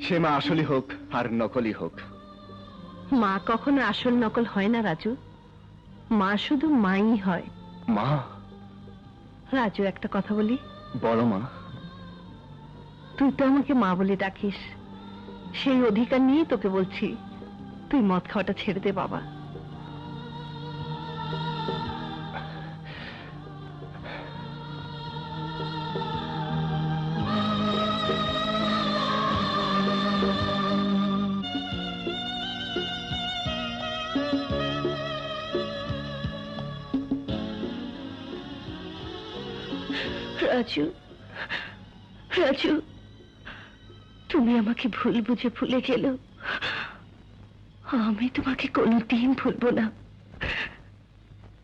সে মা আসলই হোক আর নকলই হোক। মা কখনো আসল নকল হয় না রাজু, মা শুধু মাই হয়। মা? রাজু, একটা কথা বলি। বলো মা। তুই তো আমাকে মা বলে ডাকিস, সেই অধিকার নিয়ে তোকে বলছি, তুই মদ খাওয়াটা ছেড়ে দে বাবা। রাজু, রাজু, তুমি আমাকে ভুল বুঝে ভুলে গেল, আমি তোমাকে কোনোদিন ভুলবো না।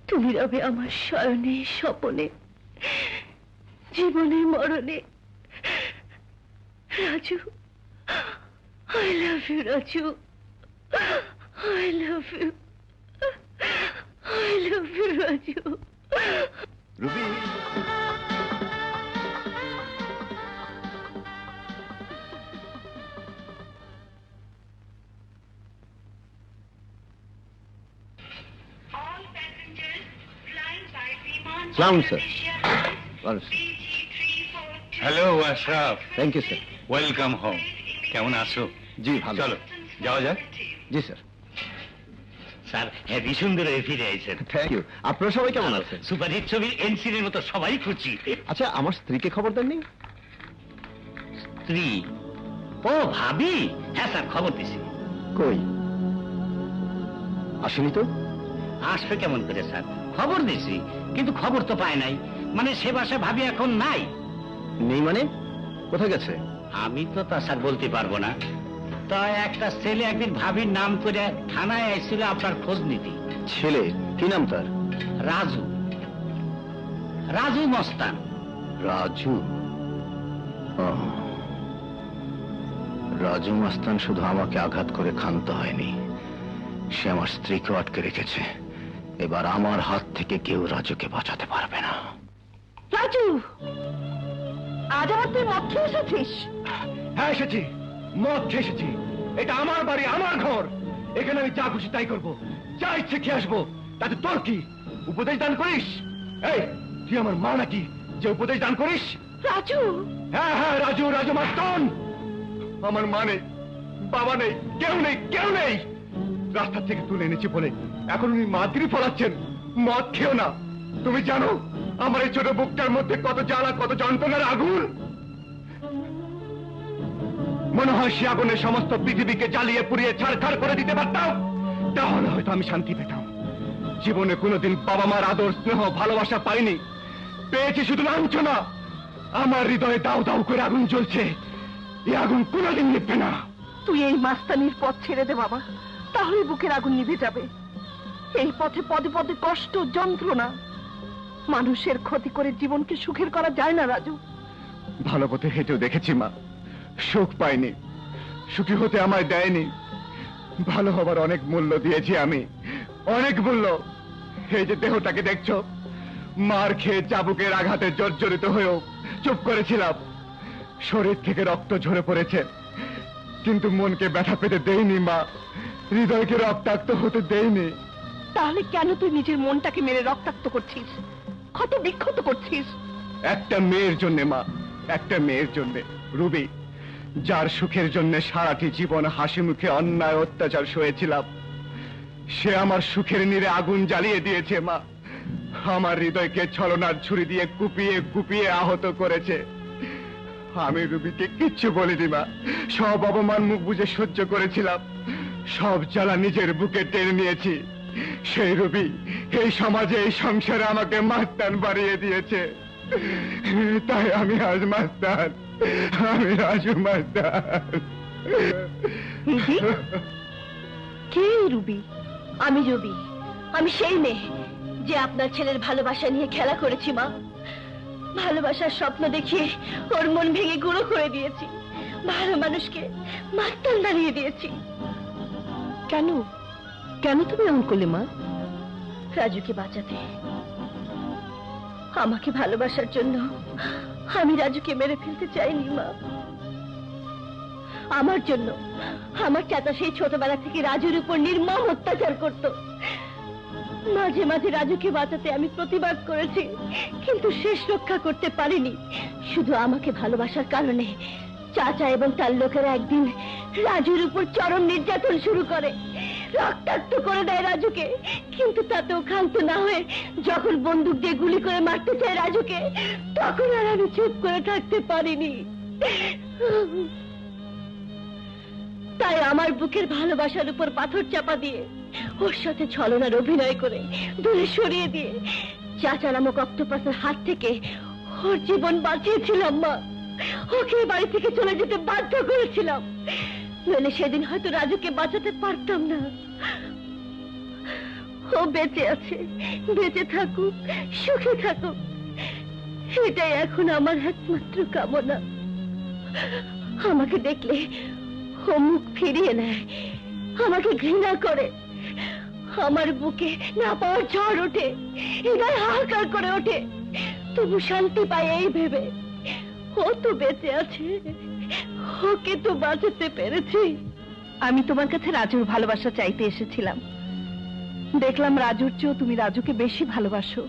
তুমি রবে আমার শয়নে স্বপনে, জীবনে মরণে। Raju, I love you Raju, I love you, I love you Raju. Ruby, সালাম sir. Hello Ashraf, thank you sir. Welcome home. কেমন আছো? জি ভালো। চলো যাওয়া যাক। জি স্যার। স্যার, হেভি সুন্দর হয়ে ফিরে আইছেন। Thank you. আপনারা সবাই কেমন আছেন? সুপারহিট ছবির এনসিনের মতো সবাই খুশি। আচ্ছা, আমার স্ত্রীকে খবর দেননি? স্ত্রী? ও ভাবি, হ্যাঁ স্যার খবর দিছি। কই আসেনি তো? আসবে কেমন করে স্যার? খবর দিছি কিন্তু খবর তো পায় নাই। মানে সে বাসায় ভাবি এখন নাই। নেই মানে? কোথায় গেছে? আমি তো তা স্যার বলতে পারবো না। তাই একটা ছেলে একদিন ভাবির নাম করে থানায় আইছিল আপনার খোঁজ নিতে। ছেলে? কি নাম তার? রাজু, রাজু মস্তান। রাজু? ও, রাজু মাস্তান শুধু আমাকে আঘাত করে ক্ষান্ত হয়নি, সে আমার স্ত্রীকে আটকে রেখেছে। এবার আমার হাত থেকে কেউ রাজুকে বাঁচাতে পারবে না। রাজু, আজ আবার তুই মদ খেয়ে এসেছিস? হ্যাঁ এসেছি, মদ খেয়ে এসেছি। এটা আমার বাড়ি, আমার ঘর, এখানে আমি যা খুশি তাই করবো, যা ইচ্ছে খেয়ে আসবো। তাতে তোর কি? উপদেশ দান করিস? এই, তুই আমার মা নাকি যে উপদেশ দান করিস? রাজু! হ্যাঁ হ্যাঁ, রাজু, রাজু মাস্তান। আমার মা নেই, বাবা নেই, কেউ নেই, কেউ নেই। রাস্তা থেকে তুলে এনেছি বলে এখন উনি মাতৃ ফলাচ্ছেন। মদ খেও না। তুমি জানো আমার এই ছোট বুকটার মধ্যে কত জ্বালা, কত যন্ত্রণার আগুন। মনে হয় সে আগুনে সমস্ত পৃথিবীকে জ্বালিয়ে পুড়িয়ে ছাড়খাড় করে দিতে পারতাম, তাহলে হয়তো আমি শান্তি পেতাম। জীবনে কোনোদিন বাবা মার আদর, স্নেহ, ভালোবাসা পাইনি, পেয়েছি শুধু লাঞ্ছনা। আমার হৃদয়ে দাউ দাউ করে আগুন জ্বলছে, এই আগুন কোনোদিন নিভবে না। তুই এই মাস্তানির পথ ছেড়ে দে বাবা, তাহলে বুকের আগুন নিভে যাবে। এই পথে পদে পদে কষ্ট, যন্ত্রণা। মানুষের ক্ষতি করে জীবনকে সুখের করা যায় না রাজু। ভালো পথে হেঁটেও দেখেছি মা, সুখ পাইনি, সুখী হতে আমায় দেয়নি। ভালো হবার অনেক মূল্য দিয়েছি আমি, অনেক মূল্য। এই যে দেহটাকে দেখছো, মার খেয়ে চাবুকের আঘাতে জর্জরিত হয়েও চুপ করেছিলাম। শরীর থেকে রক্ত ঝরে পড়েছে, কিন্তু মনকে ব্যথা পেতে দেইনি মা, হৃদয়কে রক্তাক্ত হতে দেইনি। তাহলে কেন তুই নিজের মনটাকে মেরে রক্তাক্ত করছিস, ক্ষত বিক্ষত করছিস? একটা মেয়ের জন্যে মা, একটা মেয়ের জন্যে, রুবি, যার সুখের জন্য সারাটি জীবন হাসি মুখে অন্যায় অত্যাচার সয়েছিলাম, সে আমার সুখের নীড়ে আগুন জ্বালিয়ে দিয়েছে মা। আমার হৃদয়কে ছলনার ছুরি দিয়ে কুপিয়ে কুপিয়ে আহত করেছে। আমি রুবিকে কিচ্ছু বলিনি মা, সব অপমান মুখ বুজে সহ্য করেছিলাম, সব জ্বালা নিজের বুকে টেনে নিয়েছি। সেই রুবি এই সমাজে, এই সংসারে আমাকে মাস্তান বাড়িয়ে দিয়েছে। তাই আমি আজ মাস্তান, আমি রাজু মাস্তান। রুবি? কে রুবি? আমি রুবি, আমি সেই মেয়ে যে আপনার ছেলের ভালোবাসা নিয়ে খেলা করেছি মা। ভালোবাসার স্বপ্ন দেখিয়ে ওর মন ভেঙে গুঁড়ো করে দিয়েছি। ভালো মানুষকে মাস্তান বানিয়ে দিয়েছি। কেন কেন তুমি এমন করলে মা? রাজুকে বাঁচাতে, আমাকে ভালোবাসার জন্য আমি রাজুকে মেরে ফেলতে চাইনি মা। আমার জন্য আমার চাচা সেই ছোটবেলা থেকে রাজুর উপর নির্মম অত্যাচার করত। মাঝে মাঝে রাজুকে বাঁচাতে আমি প্রতিবাদ করেছি, কিন্তু শেষ রক্ষা করতে পারিনি। শুধু আমাকে ভালোবাসার কারণে চাচা এবং তার লোকেরা একদিন রাজুর উপর চরম নির্যাতন শুরু করে, রক্তাক্ত করে দেয় রাজুকে। কিন্তু তাতেও ক্ষান্ত না হয়ে যখন বন্দুক দিয়ে গুলি করে মারতে চায় রাজুকে, তখন আর আমি চুপ করে থাকতে পারিনি। তাই আমার বুকের ভালোবাসার উপর পাথর চাপা দিয়ে ওর সাথে ছলনার অভিনয় করে দূরে সরিয়ে দিয়ে চাচা নামক অক্টোপাসের হাত থেকে ওর জীবন বাঁচিয়েছিলাম মা। ওকে বাড়ি থেকে চলে যেতে বাধ্য করেছিলাম, নইলে সেদিন হয়তো রাজুকে বাঁচাতে পারতাম না। ও বেঁচে আছে, বেঁচে থাকুক, সুখে থাকুক, এটাই এখন আমার একমাত্র কামনা। আমাকে দেখলে ও মুখ ফিরিয়ে নেয়, আমাকে ঘৃণা করে। আমার বুকে না পাওয়ার ঝড় ওঠে, হৃদয় হাহাকার করে ওঠে, তবু শান্তি পায় এই ভেবে ও তো বেঁচে আছে, ওকে তো বাঁচাতে পেরেছি। আমি তোমার কাছে রাজুর ভালোবাসা চাইতে এসেছিলাম। দেখলাম রাজুর চেয়েও তুমি রাজুকে বেশি ভালোবাসো।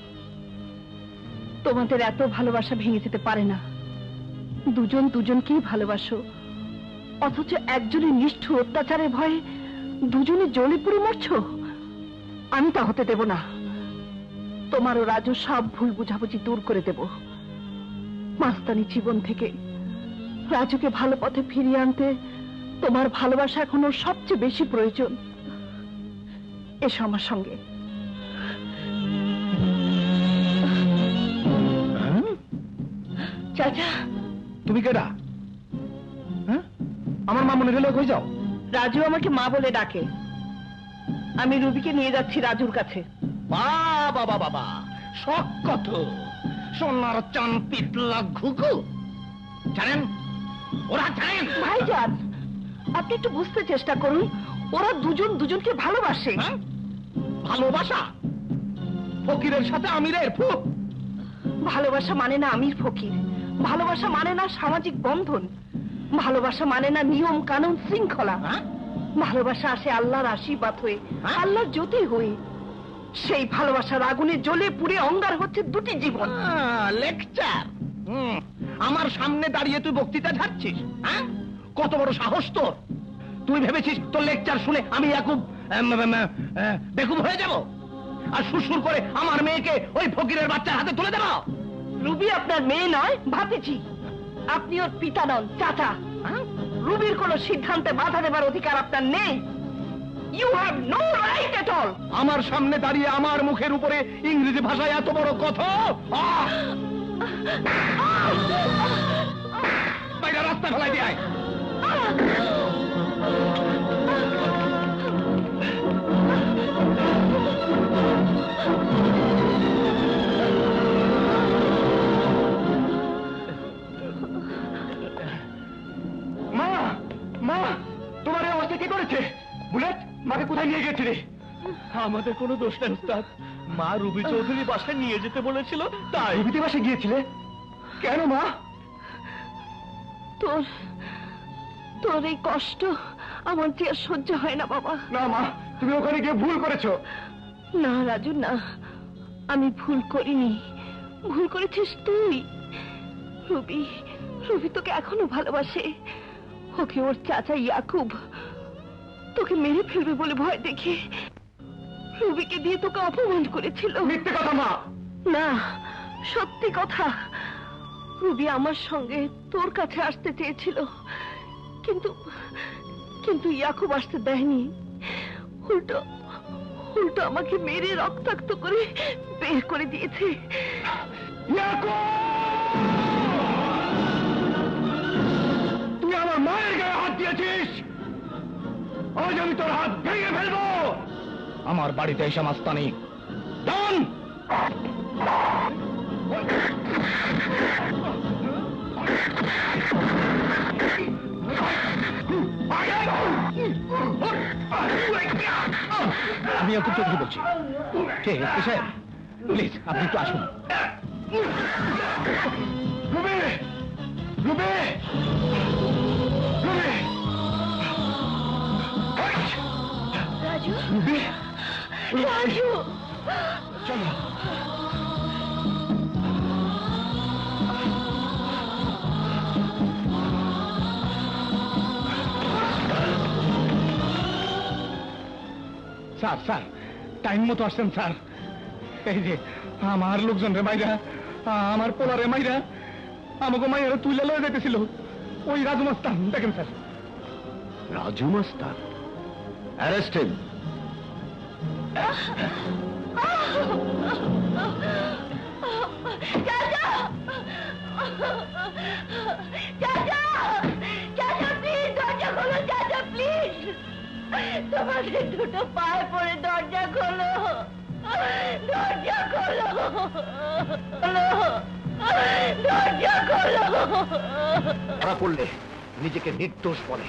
তোমাদের এত ভালোবাসা ভেঙে যেতে পারে না। দুজন দুজনকেই ভালোবাসো, অথচ একজনের নিষ্ঠুর অত্যাচারের ভয়ে দুজনে জ্বলে পুড়ে মরছো। আমি তা হতে দেব না। তোমার ও রাজু সব ভুল বুঝাবুঝি দূর করে দেব। মাস্তানি জীবন থেকে রাজুকে ভালো পথে ফিরিয়ে আনতে তোমার ভালোবাসা এখন ওর সবচেয়ে বেশি প্রয়োজন। এসো আমার সঙ্গে। চাচা, তুমি কেডা? হ্যাঁ, আমার মা মনে রেলে হয়ে যাও। রাজু আমাকে মা বলে ডাকে। আমি রুবিকে নিয়ে যাচ্ছি রাজুর কাছে। বাবা বাবা বাবা, শখ কত! সোনার চান পিতলা ঘুঘু জানেন, ওরা জানেন। ভাইজান, আপনি একটু বুঝতে চেষ্টা করুন। ওরা দুজন দুজনকে ভালোবাসে। হ্যাঁ? ভালোবাসা? ফকিরের সাথে আমিরের ফুক? ভালোবাসা মানে না আমির ফকির, ভালোবাসা মানে না সামাজিক বন্ধন, ভালোবাসা মানে না নিয়ম কানুন শৃঙ্খলা। ভালোবাসা আসে আল্লাহর আশীর্বাদ হয়ে, আল্লাহর জ্যোতি হয়ে। সেই ভালোবাসার আগুনে জ্বলে পুড়ে অঙ্গার হচ্ছে দুটি জীবন। লেকচার? আমার সামনে দাঁড়িয়ে তুই বক্তৃতা ঝাড়ছিস? হ্যাঁ, কত বড় সাহস তোর! তুই ভেবেছিস তোর লেকচার শুনে আমি বেকুব হয়ে যাব আর সুরসুর করে আমার মেয়েকে ওই ফকিরের বাচ্চার হাতে তুলে দেব? রুবি আপনার মেয়ে নয়, ভাতিজি। আপনি ওর পিতা নন, চাচা। রুবির কোন সিদ্ধান্তে বাধা দেবার অধিকার আপনার নেই। You have no right at all. আমার সামনে দাঁড়িয়ে আমার মুখের উপরে ইংরেজি ভাষায় এত বড় কথা! বাইরে রাস্তা ফেলাই দিয়ে আয়। মা, মা, তোমার এই অবস্থা কে করেছে? বুলেট, মাকে কোথায় নিয়ে গেছিলে? আমাদের কোনো দোষ নেই উস্তাদ। মা রুবি চৌধুরী বাসায় নিয়ে যেতে বলেছিল, তাই। রুবিতে বাসায় গিয়েছিলে? কেন মা? তোর তোর এই কষ্ট আমার যে আর সহ্য হয় না বাবা। না মা, তুমি ওখানে গিয়ে ভুল করেছো। না রাজু, না, আমি ভুল করিনি। ভুল করেছিস তুই। রুবি রুবি তোকে এখনো ভালোবাসে। ওকে ওর চাচা ইয়াকুব তোকে মেরে ফেলবে বলে ভয় দেখে রুবিকে দিয়ে তোকে অপমান করেছিল। মিথ্যে কথা মা। না, সত্যি কথা। রুবি আমার সঙ্গে তোর কাছে আসতে চেয়েছিল, কিন্তু কিন্তু ইয়াকুব আসতে দেয়নি। উল্টো উল্টো আমাকে মেরে রক্তাক্ত করে বের করে দিয়েছে। তুই আমার মায়ের গায়ে হাত দিয়েছিস, আজ আমি তোর হাত ভেঙে ফেলবো। আমার বাড়িতে এসে মাস্তানি ডান। আমি এখন চৌধুরী বলছি। কে এসপি সাহেব, প্লিজ আপনি একটু আসুন। রুবি, রুবি, রুবি, রাজু, রুবি, রাজু, চলো। স্যার, স্যার, টাইম মতো আসছেন স্যার। এই যে আমার লোকজন রে মাইরা, আমার পোলারে মাইরা, আমাকে মাইরা তুলে লয়ে যেতেছিল ওই রাজু মাস্তান। দেখেন স্যার। রাজু মাস্তান অ্যারেস্টেড। চাচা, চাচা, চাচা প্লিজ দরজা খোলো, চাচা প্লিজ, তোমাদের দুটো পায়ে পড়ে দরজা খোলো, দরজা খোলো, দরজা খোলো। ধরা পড়লে নিজেকে নির্দোষ বলে।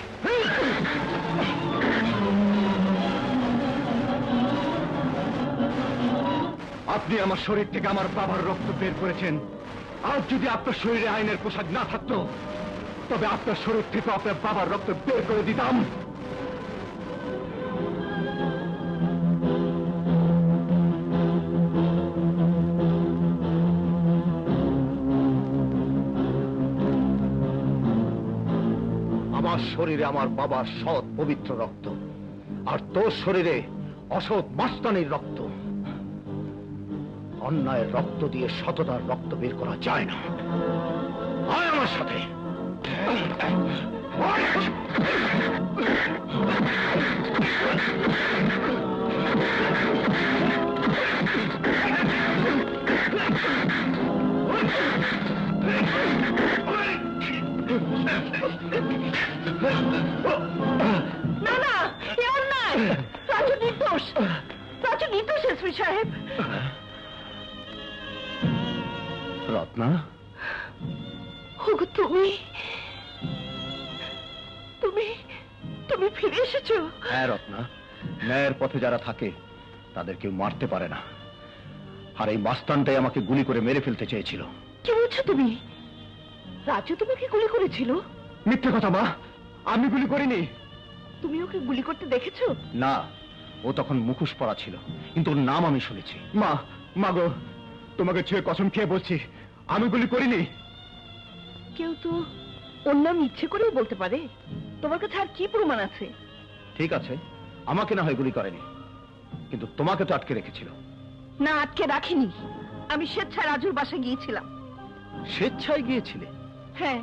আপনি আমার শরীর থেকে আমার বাবার রক্ত বের করেছেন। আজ যদি আপনার শরীরে আইনের পোশাক না থাকতো, তবে আপনার শরীর থেকে আপনার বাবার রক্ত বের করে দিতাম। আমার শরীরে আমার বাবার সৎ পবিত্র রক্ত, আর তোর শরীরে অসৎ মাস্তানির রক্ত। অন্যায়ের রক্ত দিয়ে সততার রক্ত বের করা যায় না। আয় আমার সাথে। না না, এ অন্যায়। রাজু নির্দোষ, রাজু নির্দোষ এসপি সাহেব। রত্না, ওগো তুমি, তুমি তুমি ফিরে এসেছো। হ্যাঁ রত্না, ন্যায়ের পথে যারা থাকে তাদের কেউ মারতে পারে না। আর এই মাস্তানটাই আমাকে গুলি করে মেরে ফেলতে চেয়েছিল। কি বলছো তুমি? রাজু তোমাকে গুলি করেছিল? মিথ্যে কথা মা, আমি গুলি করিনি। তুমি ওকে গুলি করতে দেখেছো? না, ও তখন মুখোশ পরা ছিল, কিন্তু ওর নাম আমি শুনেছি। মা, মা গো, তোমাকে ছুঁয়ে কসম খেয়ে বলছি আমি গুলি করিনি। কেউ তো ওর নাম ইচ্ছে করেই বলতে পারে। তোমার কাছে আর কি প্রমাণ আছে? ঠিক আছে, আমাকে না হয় গুলি করেনি, কিন্তু তোমাকে তো আটকে রেখেছিল। না, আটকে রাখিনি। আমি স্বেচ্ছায় রাজুর বাসায় গিয়েছিলাম। স্বেচ্ছায় গিয়েছিলে? হ্যাঁ,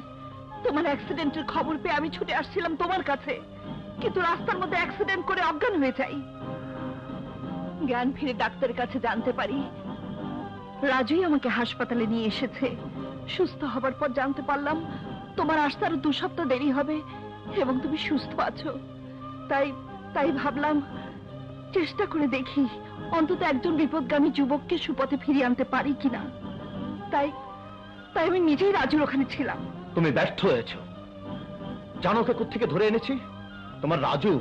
তোমার অ্যাক্সিডেন্টের খবর পেয়ে আমি ছুটে আসছিলাম তোমার কাছে, কিন্তু রাস্তার মধ্যে অ্যাক্সিডেন্ট করে অজ্ঞান হয়ে যাই। জ্ঞান ফিরে ডাক্তারের কাছে জানতে পারি রাজুই আমাকে হাসপাতালে নিয়ে এসেছে। সুস্থ হবার পর জানতে পারলাম তোমার আসতে আরো 2 সপ্তাহ দেরি হবে এবং তুমি সুস্থ আছো। তাই ভাবলাম চেষ্টা করে দেখি অন্তত একজন বিপদগামী যুবককে সুপথে ফিরিয়ে আনতে পারি কিনা। তাই আমি নিজেই রাজুর ওখানে ছিলাম। তুমি ব্যর্থ হয়েছো। জানো কে কোত্থেকে ধরে এনেছি? তোমার রাজু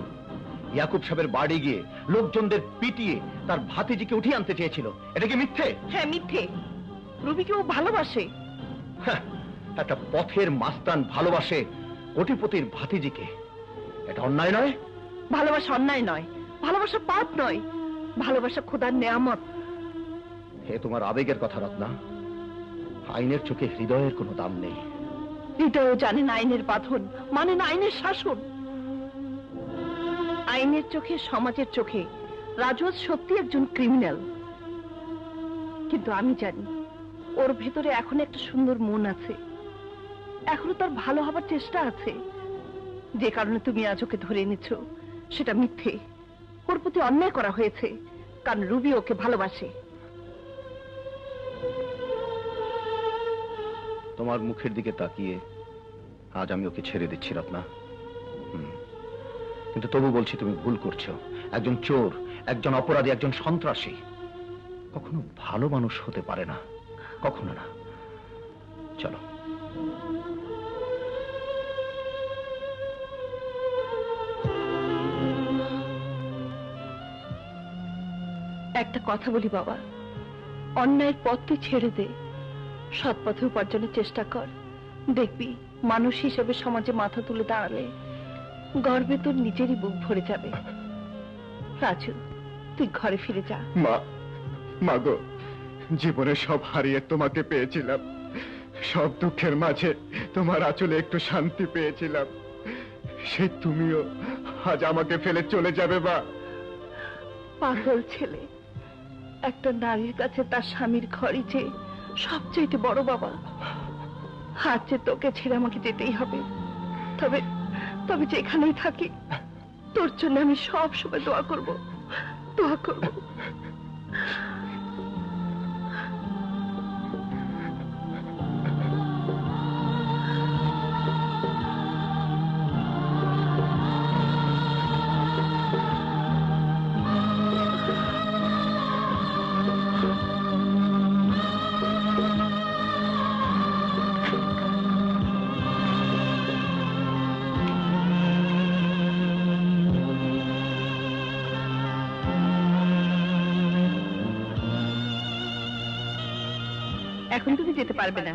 ইয়াকুব সাহেবের বাড়ি গিয়ে লোকজনদের পিটিয়ে তার ভাতিজিকে উঠিয়ে আনতে চেয়েছিল। এটা কি মিথ্যে? হ্যাঁ, মিথ্যে। রুবিকে ও ভালোবাসে। হ্যাঁ, একটা পথের মাস্তান ভালোবাসে কোটিপতির ভাতিজিকে। এটা অন্যায় নয়? ভালোবাসা অন্যায় নয়, ভালোবাসা পাপ নয়, ভালোবাসা খোদার নেয়ামত। হে তোমার আবেগের কথা রত্না, আইনের চোখে হৃদয়ের কোনো দাম নেই। হৃদয়ও জানে না আইনের বাঁধন, মানে না আইনের শাসন। আইনের চোখে, সমাজের চোখে রাজু সত্যি একজন ক্রিমিনাল, কিন্তু আমি জানি ওর ভেতরে এখন একটা সুন্দর মন আছে, এখনো তার ভালো হবার চেষ্টা আছে। যে কারণে তুমি আজ ওকে ধরে এনেছো সেটা মিথ্যে। ওর প্রতি অন্যায় করা হয়েছে, কারণ রুবি ওকে ভালোবাসে। তোমার মুখের দিকে তাকিয়ে আজ আমি ওকে ছেড়ে দিচ্ছি রত্না। কিন্তু তবু বলছি তুমি ভুল করছো। একজন চোর, একজন অপরাধী, একজন সন্ত্রাসী কখনো ভালো মানুষ হতে পারে না, কখনো না। চলো। একটা কথা বলি বাবা, অন্যায়ের পথ তুই ছেড়ে দে, সৎ পথে উপার্জনের চেষ্টা কর। দেখবি মানুষ হিসেবে সমাজে মাথা তুলে দাঁড়ালে গর্বে তোর নিজেরই বুক ভরে যাবে। রাজু, তুই ঘরে ফিরে যা। মা গো, জীবনে সব হারিয়ে তোমাকে পেয়েছিলাম, সব দুঃখের মাঝে তোমার আঁচলে একটু শান্তি পেয়েছিলাম, সে তুমিও আজ আমাকে ফেলে চলে যাবে মা? পাগল ছেলে, একটা নারীর কাছে তার স্বামীর ঘরই যে সবচেয়ে বড় বাবা। আজ যে তোকে ছেড়ে আমাকে যেতেই হবে, তবে তবে যেখানেই থাকি তোর জন্য আমি সব সময় দোয়া করব, দোয়া করব। এখন তুমি যেতে পারবে না।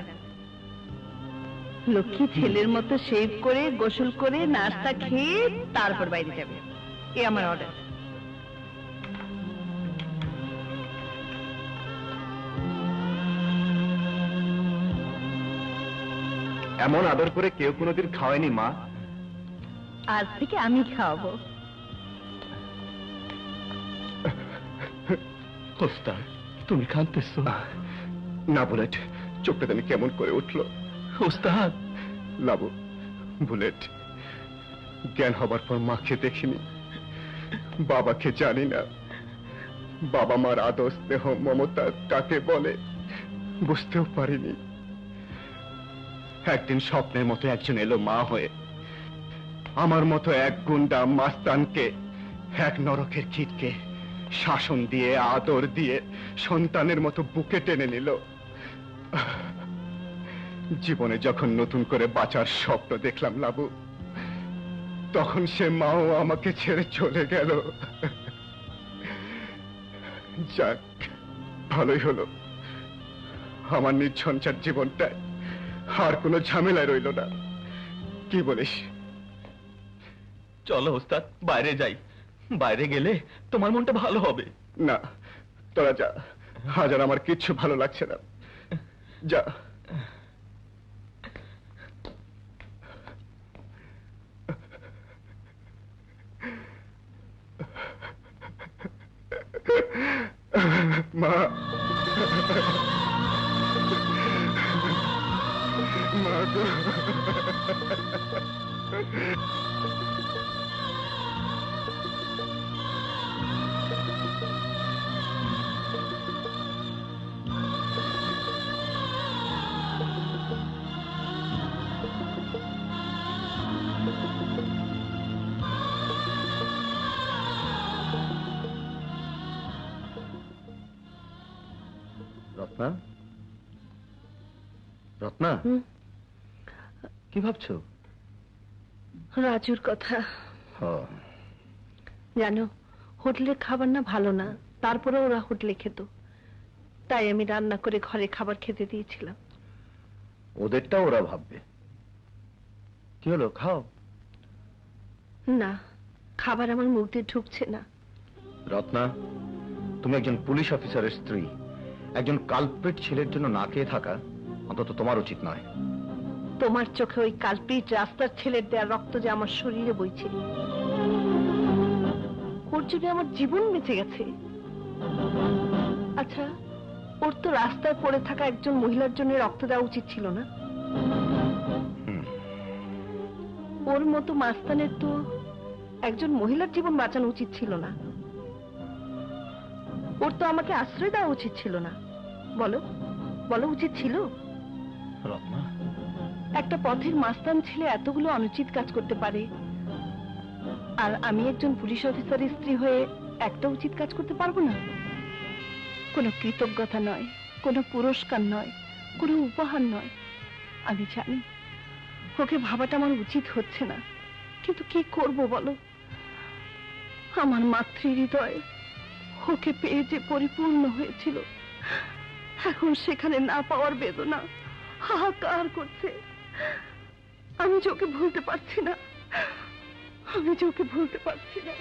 লক্ষ্মী ছেলের মতো শেভ করে, গোসল করে, নাস্তা খেয়ে তারপর বাইরে যাবে, এ আমার অর্ডার। এমন আদর করে কেউ কোনোদিন খাওয়ায়নি মা। আজ থেকে আমি খাওয়াবো। ওস্তাদ, তুমি কাঁদতেছো? না বুলেট, চোখটা জানি কেমন করে উঠলো। ওস্তাদ। লাবু, বুলেট, জ্ঞান হবার পর মাকে দেখিনি, বাবাকে জানি না, বাবা মার আদর স্নেহ মমতা কাকে বলে বুঝতেও পারিনি। একদিন স্বপ্নের মতো একজন এলো মা হয়ে, আমার মতো এক গুন্ডা মাস্তানকে, এক নরকের কীটকে শাসন দিয়ে, আদর দিয়ে সন্তানের মতো বুকে টেনে নিল। জীবনে যখন নতুন করে বাঁচার স্বপ্ন দেখলাম লাবু, তখন সে মাও আমাকে ছেড়ে চলে গেল। যাক, ভালোই হলো, আমার নির্ঝঞ্ঝাট জীবনটায় আর কোনো ঝামেলায় রইল না। কি বলিস? চলো ওস্তাদ, বাইরে যাই, বাইরে গেলে তোমার মনটা ভালো হবে। না, তোরা যা, আজ আর আমার কিচ্ছু ভালো লাগছে না, যা। মা, মা গো। রত্না, রত্না, কি ভাবছো? রাজুর কথা। ও, জানো, হোটেলের খাবার না ভালো না, তারপরে ওরা হোটেলে খেত, তাই আমি রান্না করে ঘরে খাবার খেতে দিয়েছিলাম। ওদেরটা ওরা ভাববে। কি হলো, খাও। না, খাবার আমার মুখ দিয়ে ঢুকছে না। রত্না, তুমি একজন পুলিশ অফিসারের স্ত্রী, একজন কালপ্রিট ছেলের জন্য না খেয়ে থাকা অন্তত তোমার উচিত নয়। তোমার চোখে ওই কালপ্রিট রাস্তার ছেলের দেয়া রক্ত যে আমার শরীরে বইছে, ওর জন্য আমার জীবন বেঁচে গেছে। আচ্ছা, ওর তো রাস্তায় পড়ে থাকা একজন মহিলার জন্য রক্ত দেওয়া উচিত ছিল না? ওর মতো মাস্তানের তো একজন মহিলার জীবন বাঁচানো উচিত ছিল না? ওর তো আমাকে আশ্রয় দেওয়া উচিত ছিল না? বলো, বলো, উচিত ছিল? রত্না, একটা পথের মাস্তান ছেলে এতগুলো অনুচিত কাজ করতে পারে, আর আমি একজন পুলিশ অফিসারের স্ত্রী হয়ে একটা উচিত কাজ করতে পারবো না? কোনো কৃতজ্ঞতা নয়, কোনো পুরস্কার নয়, কোনো উপহার নয়। আমি জানি ওকে ভাবাটা আমার উচিত হচ্ছে না, কিন্তু কি করব বলো? আমার মাতৃ হৃদয় ওকে পেয়ে যে পরিপূর্ণ হয়েছিল, এখন সেখানে না পাওয়ার বেদনা হাহাকার করছে। আমি যে ওকে ভুলতে পারছি না, আমি যে ওকে ভুলতে পারছি না।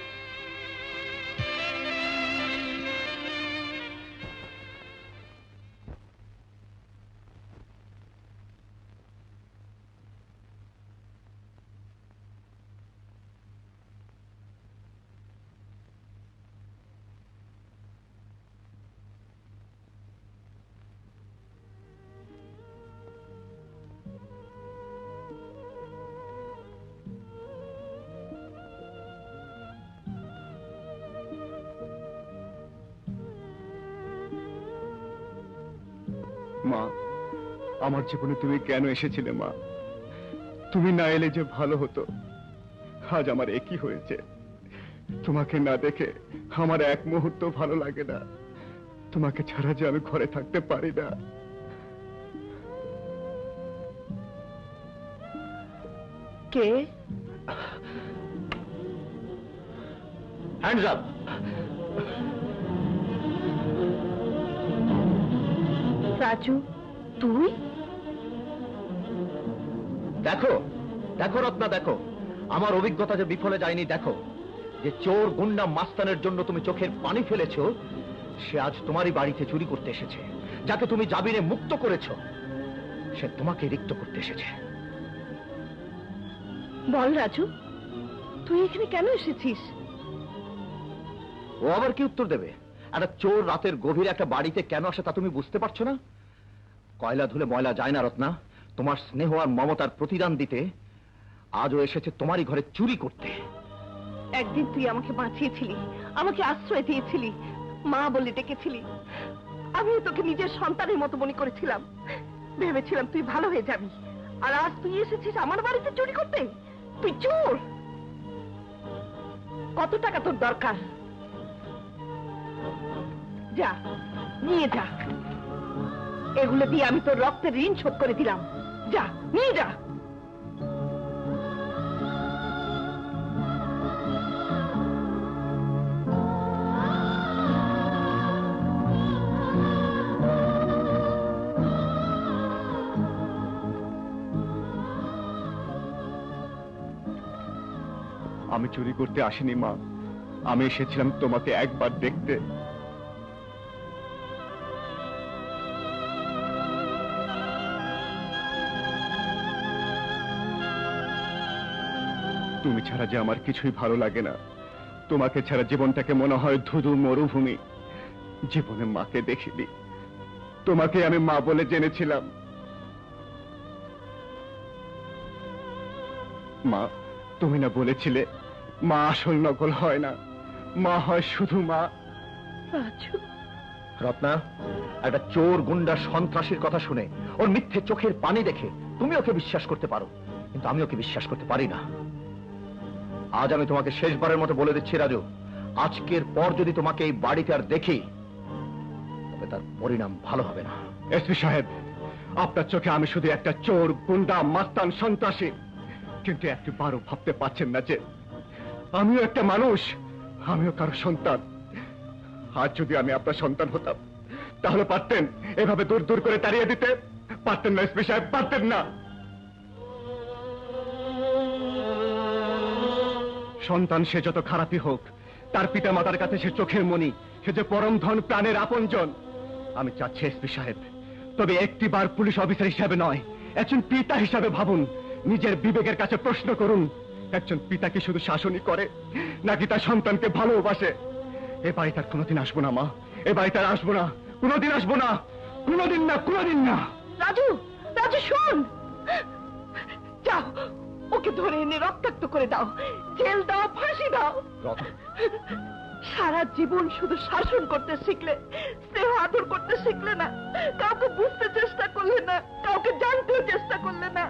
মা, আমার জীবনে তুমি কেন এসেছিলে মা? তুমি না এলে যে ভালো হতো। আজ আমার একই হয়েছে। তোমাকে না দেখে আমার এক মুহূর্ত ভালো লাগে না। তোমাকে ছাড়া যে আমি ঘরে থাকতে পারি না। কে? Hands up. রাজু, তুই? দেখো দেখো রত্না, দেখো আমার অভিজ্ঞতা যে বিফলে যায়নি। দেখো, যে চোর গুন্ডা মাস্তানের জন্য তুমি চোখের পানি ফেলেছো, সে আজ তোমারই বাড়িতে চুরি করতে এসেছে। যাকে তুমি জামিনে মুক্ত করেছো, সে তোমাকে রিক্ত করতে এসেছে। বল রাজু, তুই এখানে কেন এসেছিস? ও আবার কি উত্তর দেবে? একটা চোর রাতের গভীরে একটা বাড়িতে কেন আসে তা তুমি বুঝতে পারছো না? কয়লা ধুলে ময়লা যায় না রত্না। তোমার স্নেহ আর মমতার প্রতিদান দিতে আজও এসেছে তোমারই ঘরে চুরি করতে। একদিন তুই আমাকে বাঁচিয়েছিলি, আমাকে আশ্রয় দিয়েছিলি, মা বলে ডেকেছিলি। আমি তোকে নিজের সন্তানের মতো মনে করেছিলাম, ভেবেছিলাম তুই ভালো হয়ে যাবি। আর আজ তুই এসেছিস আমার বাড়িতে চুরি করতে? তুই চোর! কত টাকা তোর দরকার? যা, নিয়ে যা। এগুলো দিয়ে আমি তোর রক্তের ঋণ শোধ করে দিলাম। যা, নিয়ে যা। আমি চুরি করতে আসিনি মা, আমি এসেছিলাম তোমাকে একবার দেখতে। তুমি ছাড়া যে আমার কিছুই ভালো লাগে না। তোমাকে ছাড়া জীবনটাকে মনে হয় ধুধু মরুভূমি। জীবনে মাকে দেখিনি, তোমাকে আমি মা বলে জেনেছিলাম। মা, তুমি না বলেছিলে মা আসল নকল হয় না, মা হয় শুধু মা? রাজু, রত্না, একটা চোর গুন্ডা সন্ত্রাসীর কথা শুনে, ওর মিথ্যে চোখের পানি দেখে তুমি ওকে বিশ্বাস করতে পারো, কিন্তু আমি ওকে বিশ্বাস করতে পারি না। আজ আমি তোমাকে শেষবারের মতো বলে দিচ্ছি রাজু, আজকের পর যদি তোমাকে এই বাড়িতে আর দেখি, তবে তার পরিণাম ভালো হবে না। এসপি সাহেব, আপনার চোখে আমি শুধু একটা চোর গুন্ডা মাস্তান সন্ত্রাসী, কিন্তু একবারও ভাবতে পারছেন না যে আমিও একটা মানুষ, আমিও কারো সন্তান। আজ যদি আমি আপনার সন্তান হতাম, তাহলে পারতেন এভাবে দূর দূর করে তাড়িয়ে দিতে? পারতেন না এসপি সাহেব, পারতেন না। সন্তান সে যত খারাপই হোক, তার পিতা মাতার কাছে সে চোখের মণি, সে যে পরম ধন, প্রাণের আপনজন। আমি চাচ্ছি এসপি সাহেব, তবে একটিবার পুলিশ অফিসার হিসাবে নয়, একজন পিতা হিসাবে ভাবুন। নিজের বিবেকের কাছে প্রশ্ন করুন, একজন পিতা কি শুধু শাসনই করে, নাকি তার সন্তানকে ভালোবাসে? এ বাড়িতে আর কোনোদিন আসবো না মা, এ বাড়িতে আর আসবো না, কোনোদিন আসবো না, কোনোদিন না, কোনোদিন না। রাজু, রাজু শোন, যাও ওকে ধরে এনে রক্তাক্ত করে দাও, জেল দাও, ফাঁসি দাও। সারা জীবন শুধু শাসন করতে শিখলে, স্নেহ আদর করতে শিখলে না, কাউকে বুঝতে চেষ্টা করলে না, কাউকে জানতেও চেষ্টা করলে না।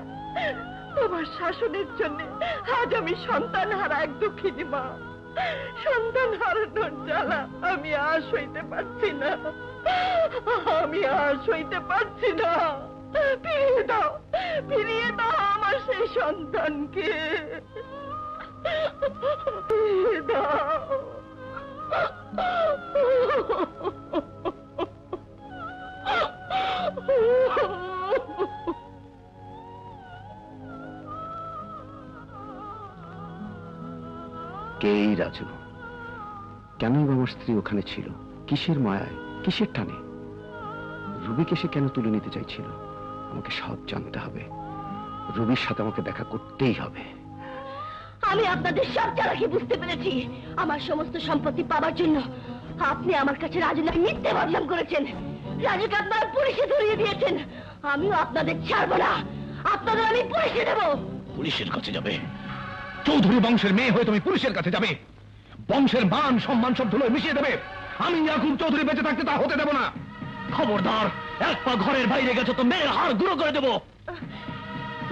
তোমার শাসনের জন্য আজ আমি সন্তান হারা এক দুঃখিনী মা। সন্তান হারানোর জ্বালা আমি আর সইতে পারছি না, আমি আর সইতে পারছি না। ফিরিয়ে দাও, ফিরিয়ে দাও আমার সেই সন্তানকে, ফিরিয়ে দাও। রাজু, কেনই বা আমার স্ত্রী ওখানে ছিল? কিসের মায়ায়, কিসের টানে? রুবিকে সে কেন তুলে নিতে চাইছিল? আমাকে সব জানতে হবে। রুবির সাথে আমাকে দেখা করতেই হবে। আমি আপনাদের সব চালাকি বুঝতে পেরেছি। আমার সমস্ত সম্পত্তি পাওয়ার জন্য আপনি আমার কাছে রাজু নামে মিথ্যে বদনাম করেছেন। রাজুকে আপনারা পুলিশে ধরিয়ে দিয়েছেন। আমিও আপনাদের ছাড়বো না, আপনাদের আমি পুলিশে দেবো। পুলিশের কাছে যাবে? চৌধুরী বংশের মেয়ে হয়ে তুমি পুলিশের কাছে যাবে? বংশের মান সম্মান সব ধুলোয় মিশিয়ে দেবে? আমি ইয়াকুব চৌধুরী বেঁচে থাকতে তা হতে দেব না। খবরদার, এক পা ঘরের বাইরে গেছো তো মেয়ের হাড় গুঁড়ো করে দেবো।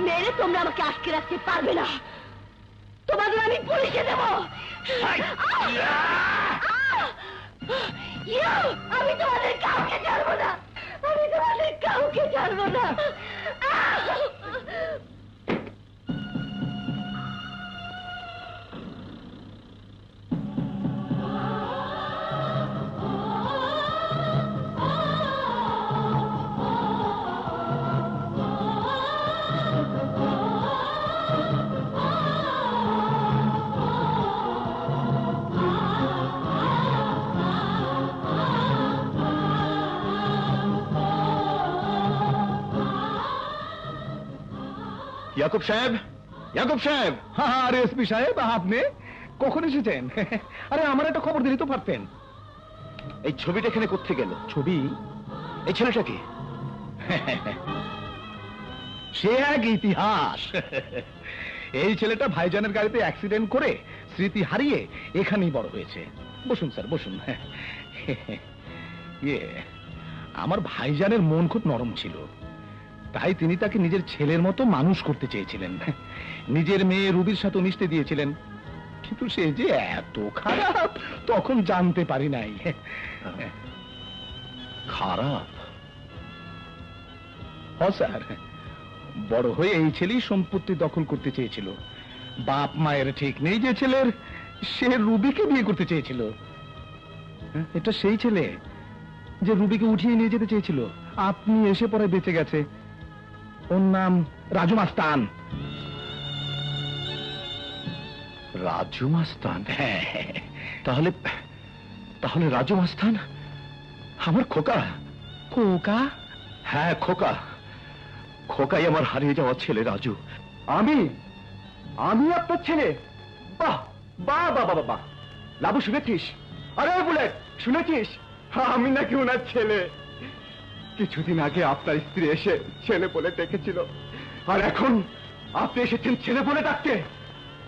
মেরে তোমরা আমাকে আটকে রাখতে পারবে না, তোমাদের আমি পুলিশে দেবো। আমি তোমাদের কাউকে ছাড়বো না, আমি তোমাদের কাউকে ছাড়বো না। ইয়াকুব সাহেব, ইয়াকুব সাহেব। হ্যাঁ, আরে এসপি সাহেব, আপনি কখন এসেছেন? আরে আমার একটা খবর দিলি তো পারতেন। এই ছবিটা এখানে কোত্থে গেল? ছবি? এই ছেলেটা কি? সে এক ইতিহাস। এই ছেলেটা ভাইজানের গাড়িতে অ্যাক্সিডেন্ট করে স্মৃতি হারিয়ে এখানেই বড় হয়েছে। বসুন স্যার, বসুন। ইয়ে, আমার ভাইজানের মন খুব নরম ছিল, তাই তিনি তাকে নিজের ছেলের মতো মানুষ করতে চেয়েছিলেন। নিজের মেয়ে রুবির সাথে মিশতে দিয়েছিলেন, কিন্তু সে যে এত খারাপ তখন জানতে পারি নাই। খারাপ? হ্যাঁ স্যার, বড় হয়ে এই ছেলেই সম্পত্তি দখল করতে চেয়েছিল। বাপ মায়ের ঠিক নেই যে ছেলের, সে রুবিকে বিয়ে করতে চেয়েছিল। এটা সেই ছেলে যে রুবিকে উঠিয়ে নিয়ে যেতে চেয়েছিল। আপনি এসে পরে বেঁচে গেছে। ওর নাম রাজু মাস্তান। রাজু মাস্তান? তাহলে তাহলে রাজু মাস্তান আমার খোকা? খোকা? হ্যাঁ, খোকা। খোকাই আমার হারিয়ে যাওয়া ছেলে রাজু। আমি আপনার ছেলে? বাহ বাহ বাহ বাহ বাহ। লাবু, শুনেছিস? আরে বুলেট, শুনেছিস? আমি নাকি ওনার ছেলে। কিছুদিন আগে আপনার স্ত্রী এসে ছেলে বলে ডেকেছিল, আর এখন আপনি এসেছেন ছেলে বলে ডাকতে।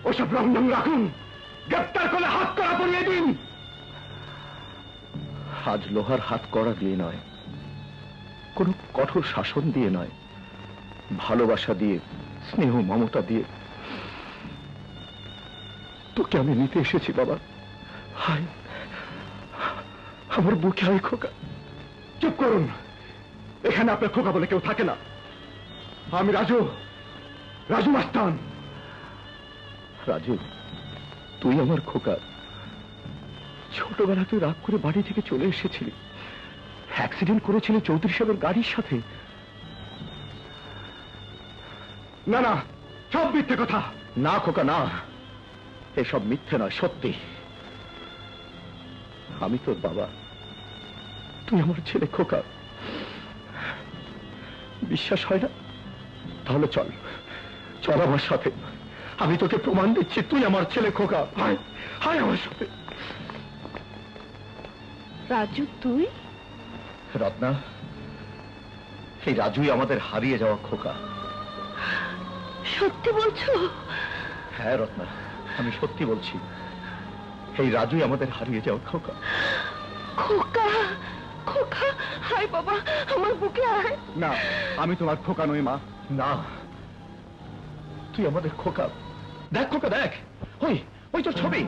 ওসব রংডং রাখুন, গ্রেপ্তার করে হাত করা পরিয়ে দিন। আজ লোহার হাত করা দিয়ে নয়, কোন কঠোর শাসন দিয়ে নয়, ভালোবাসা দিয়ে, স্নেহ মমতা দিয়ে তোকে আমি নিতে এসেছি বাবা। হায়, আমার বুকে হায় খোকা। চুপ করুন, এখানে আপনার খোকা বলে কেউ থাকে না। আমি রাজু মাস্তান। রাজু, তুই আমার খোকা। ছোটবেলা তুই রাগ করে বাড়ি থেকে চলে এসেছিলি, অ্যাক্সিডেন্ট করেছিলি চৌধুরী সাহেবের গাড়ির সাথে। না না, সব মিথ্যে কথা। না খোকা, না, এসব মিথ্যে নয়, সত্যি। আমি তোর বাবা, তুই আমার ছেলে খোকা। বিশ্বাস হয় না? তাহলে চল, চল আমার সাথে। আমি তোকে প্রমাণ দিচ্ছি তুই আমার ছেলে খোকা। হায় হায় আমার সাথে। রাজু, তুই? রত্না, এই রাজুই আমাদের হারিয়ে যাওয়া খোকা। সত্যি বলছো? হ্যাঁ রত্না, আমি সত্যি বলছি। এই রাজুই আমাদের হারিয়ে যাওয়া খোকা। খোকা, খোকা, হায় বাবা, আমার বুকে আয়। না, আমি তোমার খোকা নই মা। না, তুই আমাদের খোকা। দেখ খোকা, দেখ, ওই ওই তোর ছবি।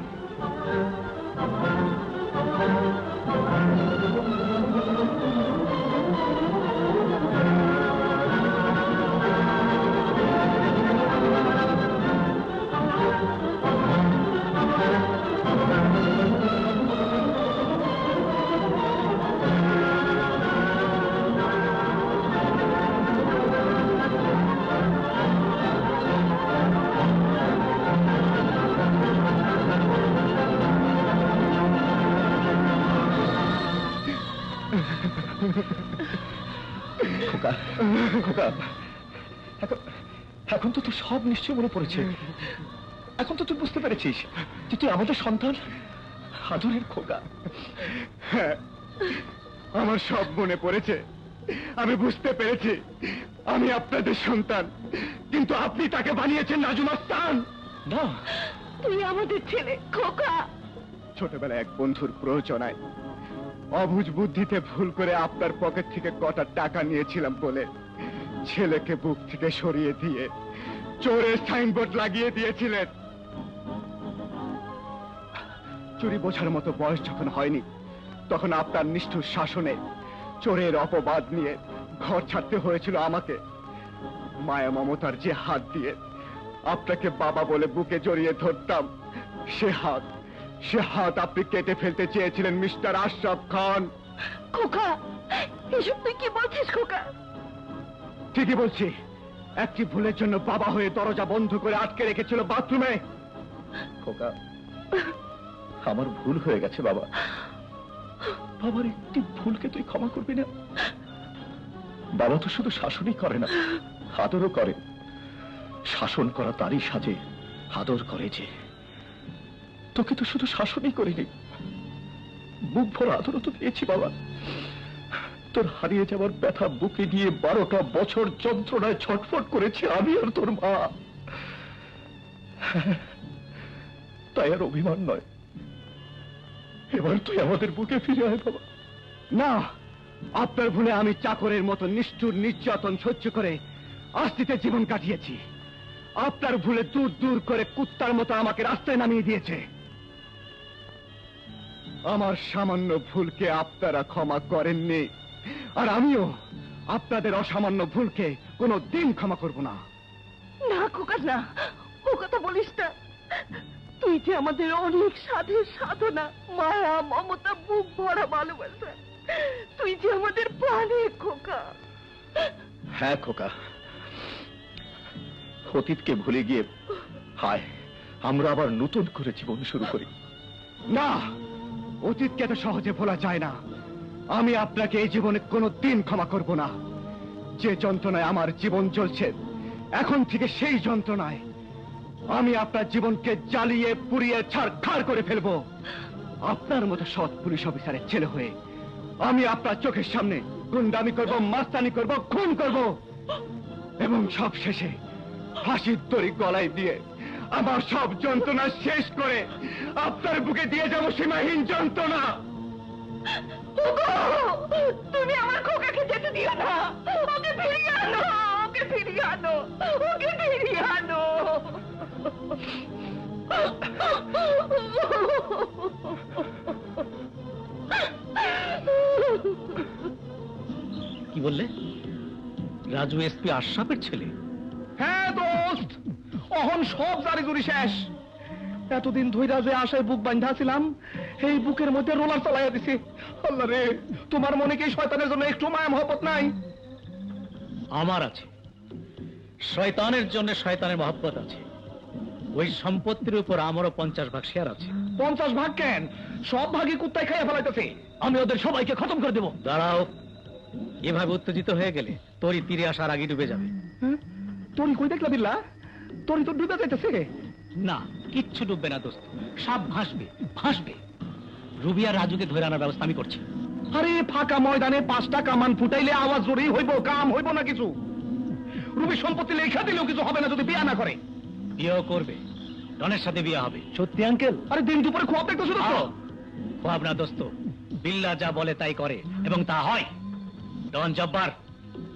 খোকা খোকা এখন তো তুই সব নিশ্চয় মনে পড়েছে। এখন তো তুই বুঝতে পেরেছিস যে তুই আমাদের সন্তান, আদরের খোকা। হ্যাঁ, আমার সব মনে পড়েছে। আমি বুঝতে পেরেছি আমি আপনাদের সন্তান, কিন্তু আপনি তাকে বানিয়েছেন নাজুম আস্তান। না, তুই আমাদের ছেলে খোকা। ছোটবেলায় এক বন্ধুর প্রয়োজনায় অবুঝ বুদ্ধিতে ভুল করে আপনার পকেট থেকে কটা টাকা নিয়েছিলাম বলে ছেলেকে বুক থেকে সরিয়ে দিয়ে চোরের সাইনবোর্ড লাগিয়ে দিয়েছিলেন। চুরি বোঝার মতো বয়স যখন হয়নি, তখন আপনার নিষ্ঠুর শাসনে চোরের অপবাদ নিয়ে ঘর ছাড়তে হয়েছিল আমাকে। মায়া মমতার যে হাত দিয়ে আপনাকে বাবা বলে বুকে জড়িয়ে ধরতাম, সে হাত আপনি কেটে ফেলতে চেয়েছিলেন মিস্টার আশরাফ খান। খোকা, এসব তুই কি বলছিস খোকা? ঠিকই বলছি। একটি ভুলের জন্য বাবা হয়ে দরজা বন্ধ করে আটকে রেখেছিল বাথরুমে। খোকা, আমার ভুল হয়ে গেছে বাবা। বাবার একটি ভুলকে তুই ক্ষমা করবি না? বাবা তো শুধু শাসনই করে না, আদরও করে। শাসন করা তারই সাজে, আদর করে যে। তোকে তো শুধু শাসনই করিনি, বুক ভরা আদরও তো দিয়েছি বাবা। তোর হারিয়ে যাওয়ার ব্যথা বুকে নিয়ে 12টা বছর যন্ত্রণায় ছটফট করেছি আমি আর তোর মা। তাই আর অভিমান নয়, এবার তুই আমাদের বুকে ফিরে আয় বাবা। না, আপনার ভুলে আমি চাকরের মতো নিষ্ঠুর নির্যাতন সহ্য করে আস্তিতে জীবন কাটিয়েছি। আপনার ভুলে দূর দূর করে কুত্তার মতো আমাকে রাস্তায় নামিয়ে দিয়েছে। আমার সামান্য ভুলকে আপনারা ক্ষমা করেননি, আর আমিও আপনাদের অসামান্য ভুলকে কোনো দিন ক্ষমা করব না। না খোকা, না, ও কথা বলিস না। তুই যে আমাদের অনেক সাধের সাধনা, মায়া মমতা, বুক ভরা ভালোবাসা, তুই যে আমাদের প্রাণের খোকা। হ্যাঁ খোকা, অতীতকে ভুলে গিয়ে হায় আমরা আবার নতুন করে জীবন শুরু করি। না, অতীতকে এত সহজে ভোলা যায় না। আমি আপনাকে এই জীবনে কোনো দিন ক্ষমা করব না। যে যন্ত্রণায় আমার জীবন চলছে, এখন থেকে সেই যন্ত্রণায় আমি আপনার জীবনকে জ্বালিয়ে পুড়িয়ে ছাড়খাড় করে ফেলবো। আপনার মতো সৎ পুলিশ অফিসারের ছেলে হয়ে আমি আপনার চোখের সামনে গুন্ডামি করব, মাস্তানি করব, খুন করব, এবং সব শেষে ফাঁসির দড়ি গলায় দিয়ে আমার সব যন্ত্রণা শেষ করে আপনার বুকে দিয়ে যাব সীমাহীন যন্ত্রণা। তুমি আমার খোকাকে যেতে দিও না। ওকে ফিরিয়ে আনো, ওকে ফিরিয়ে আনো, ওকে ফিরিয়ে আনো। কি বললে? রাজু এসপি আশরাফের ছেলে? হ্যাঁ দোস্ত, অহন সব জারি জুরি শেষ। এতদিন ধইরা যে আশায় বুক বাঁধাছিলাম, এই বুকের মধ্যে রোলার চালাইয়া দিছে। আল্লাহ রে, তোমার মনে কি শয়তানের জন্য একটু মায়া মহব্বত নাই? আমার আছে। শয়তানের জন্য শয়তানের মহব্বত আছে। ওই সম্পত্তির উপর আমারও 50 ভাগ শেয়ার আছে। 50 ভাগ কেন? সব ভাগই কুত্তায় খাইয়া ফেলাইতেছে। আমি ওদের সবাইকে খতম করে দেব। দাঁড়াও, এভাবে উত্তেজিত হয়ে গেলে তোরই তীরে আসার আগে ডুবে যাবে। তোরই কই দেখলা বিল্লা? তোরই তো ডুবে যাইতেছে। না, কিচ্ছু ডুববে না দোস্ত, সব ভাসবে ভাসবে। রুবি আর রাজুকে ধরে আনার ব্যবস্থা আমি করছি। আরে ফাঁকা ময়দানে 5টা কামান ফুটাইলে আওয়াজ জোরেই হইব, কাম হইব না কিছু। রুবি সম্পত্তি লেখা দিলেও কিছু হবে না যদি বিয়া না করে। বিয়েও করবে, ডনের সাথে বিয়ে হবে। সত্যি আঙ্কেল? আরে দিন দুপুরে খোয়াব দেখতে শুধু খোয়াব না দোস্ত, বিল্লা যা বলে তাই করে, এবং তা হয়। ডন জব্বার,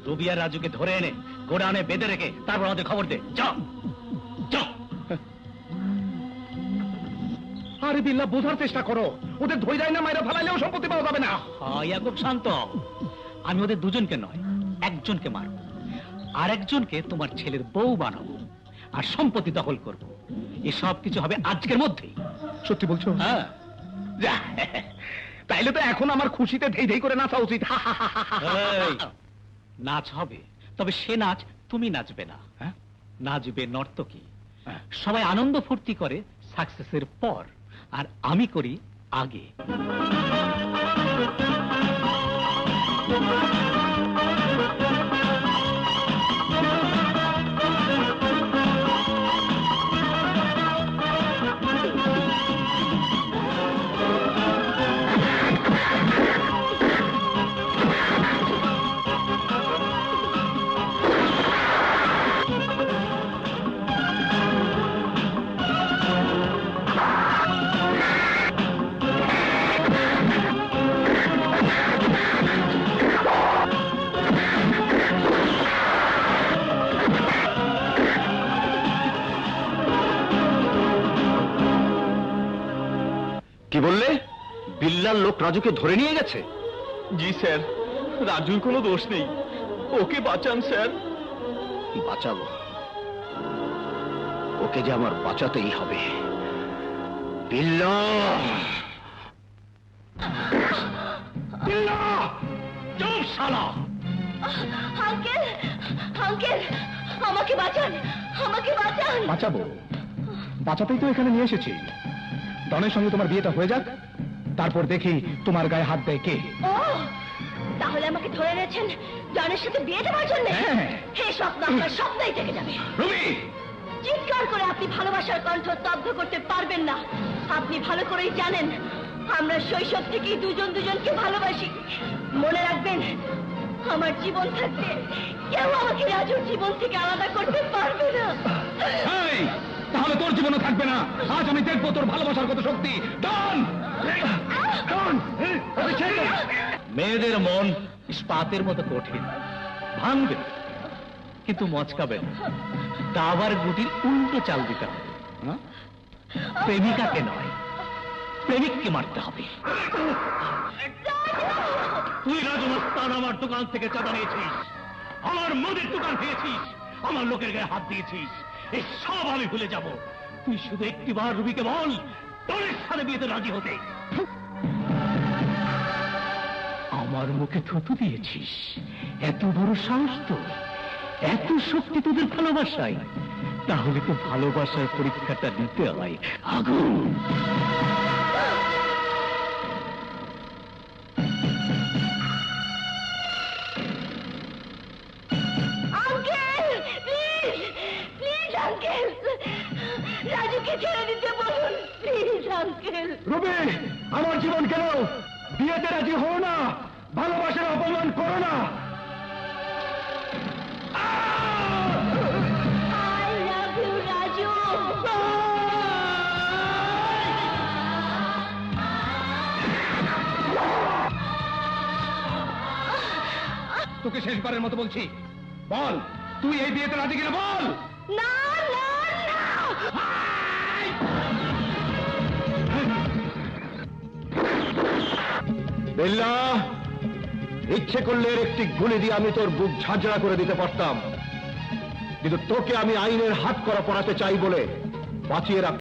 রুবি আর রাজুকে ধরে এনে গোডাউনে বেঁধে রেখে তারপর আমাদের খবর দে। যাও যাও। আরে বিল্লা, বোঝার চেষ্টা করো। ওদের ধরে যায় না, মাইরা ফালাইলেও সম্পত্তি পাওয়া যাবে না। ইয়াকুব শান্ত, আমি ওদের দুজনকে নয়, একজনকে মারব, আর একজনকে তোমার ছেলের বউ বানাবো, আর সম্পত্তি দখল করব। এসব কিছু হবে আজকের মধ্যেই। সত্যি বলছো? হ্যাঁ। তাইলে তো এখন আমার খুশিতে ধেই ধেই করে নাচা উচিত। এই, নাচ হবে, তবে সে নাচ তুমি নাচবে না। হ্যাঁ, নাচবে নর্তকী। সবাই আনন্দ ফুর্তি করে সাকসেসের পর, আর আমি করি আগে। বিল্লার লোক রাজুকে ধরে নিয়ে গেছে? জি স্যার, রাজুর কোনো দোষ নেই, ওকে বাঁচান স্যার। বাঁচাবো? ওকে যে আমার বাঁচাতেই হবে। বিল্লা, বিল্লা, চুপ শালা! আঙ্কেল, আঙ্কেল, আমাকে বাঁচান, আমাকে বাঁচান। বাঁচাবো? বাঁচাতেই তো এখানে নিয়ে এসেছি। ডনের সঙ্গে তোমার বিয়েটা হয়ে যাক, তারপর দেখি তোমার গায়ে হাত দেয় কে। ও, তাহলে আমাকে ধরে এনেছেন জনের সাথে বিয়ে দেওয়ার জন্য? হ্যাঁ। হে স্বপ্ন আপনার স্বপ্নই থেকে যাবে। রবি, চিৎকার করে আপনি ভালোবাসার কণ্ঠ স্তব্ধ করতে পারবেন না। আপনি ভালো করেই জানেন আমরা শৈশব থেকেই দুজন দুজনকে ভালোবাসি। মনে রাখবেন, আমার জীবন থাকতে কেউ আমাকে রাজুর জীবন থেকে আলাদা করতে পারবে না। এই, তাহলে তোর জীবনও থাকবে না। আজ আমি দেখবো তোর ভালোবাসার কত শক্তি। ডন! ডন! মেয়েদের মন ইস্পাতের মতো কঠিন, ভাঙবে কিন্তু মচকাবে না। দাবার গুটির উল্টো চাল দিতে হবে। হ্যাঁ? প্রেমিকাকে নয়, প্রেমিককে মারতে হবে। তুই রাজমস্তান আমার দোকান থেকে চাঁদা নিয়েছিস, আমার মুদির দোকান খেয়েছিস, আমার লোকের গায়ে হাত দিয়েছিস, এই সব আমি ভুলে যাব। তুই শুধু একটিবার রুবিকে বল তোর সাথে বিয়েতে রাজি হতে। আমার মুখে থুতু দিয়েছিস, এত বড় সাহস তোর, এত শক্তি তোদের ভালোবাসায়। তাহলে তো ভালোবাসার পরীক্ষাটা দিতে হয় আগুন। আঙ্কেল, প্লিজ, প্লিজ আঙ্কেল, রাজুকে ছেড়ে দিতে বলুন, প্লিজ আঙ্কেল। রবি, আমার জীবন কেন? বিয়েতে রাজি হও না, ভালোবাসার অপমান করো না। I love you, Raju. তোকে শেষবারের মতো বলছি, বল তুই এই বিয়েতে রাজি কিনা বল। না, না, না। বিল্লা, ইচ্ছে করলে এর একটি গুলি দিয়ে আমি তোর বুক ঝাঁঝরা করে দিতে পারতাম, কিন্তু তোকে আমি আইনের হাত করা পড়াতে চাই বলে বাঁচিয়ে রাখ।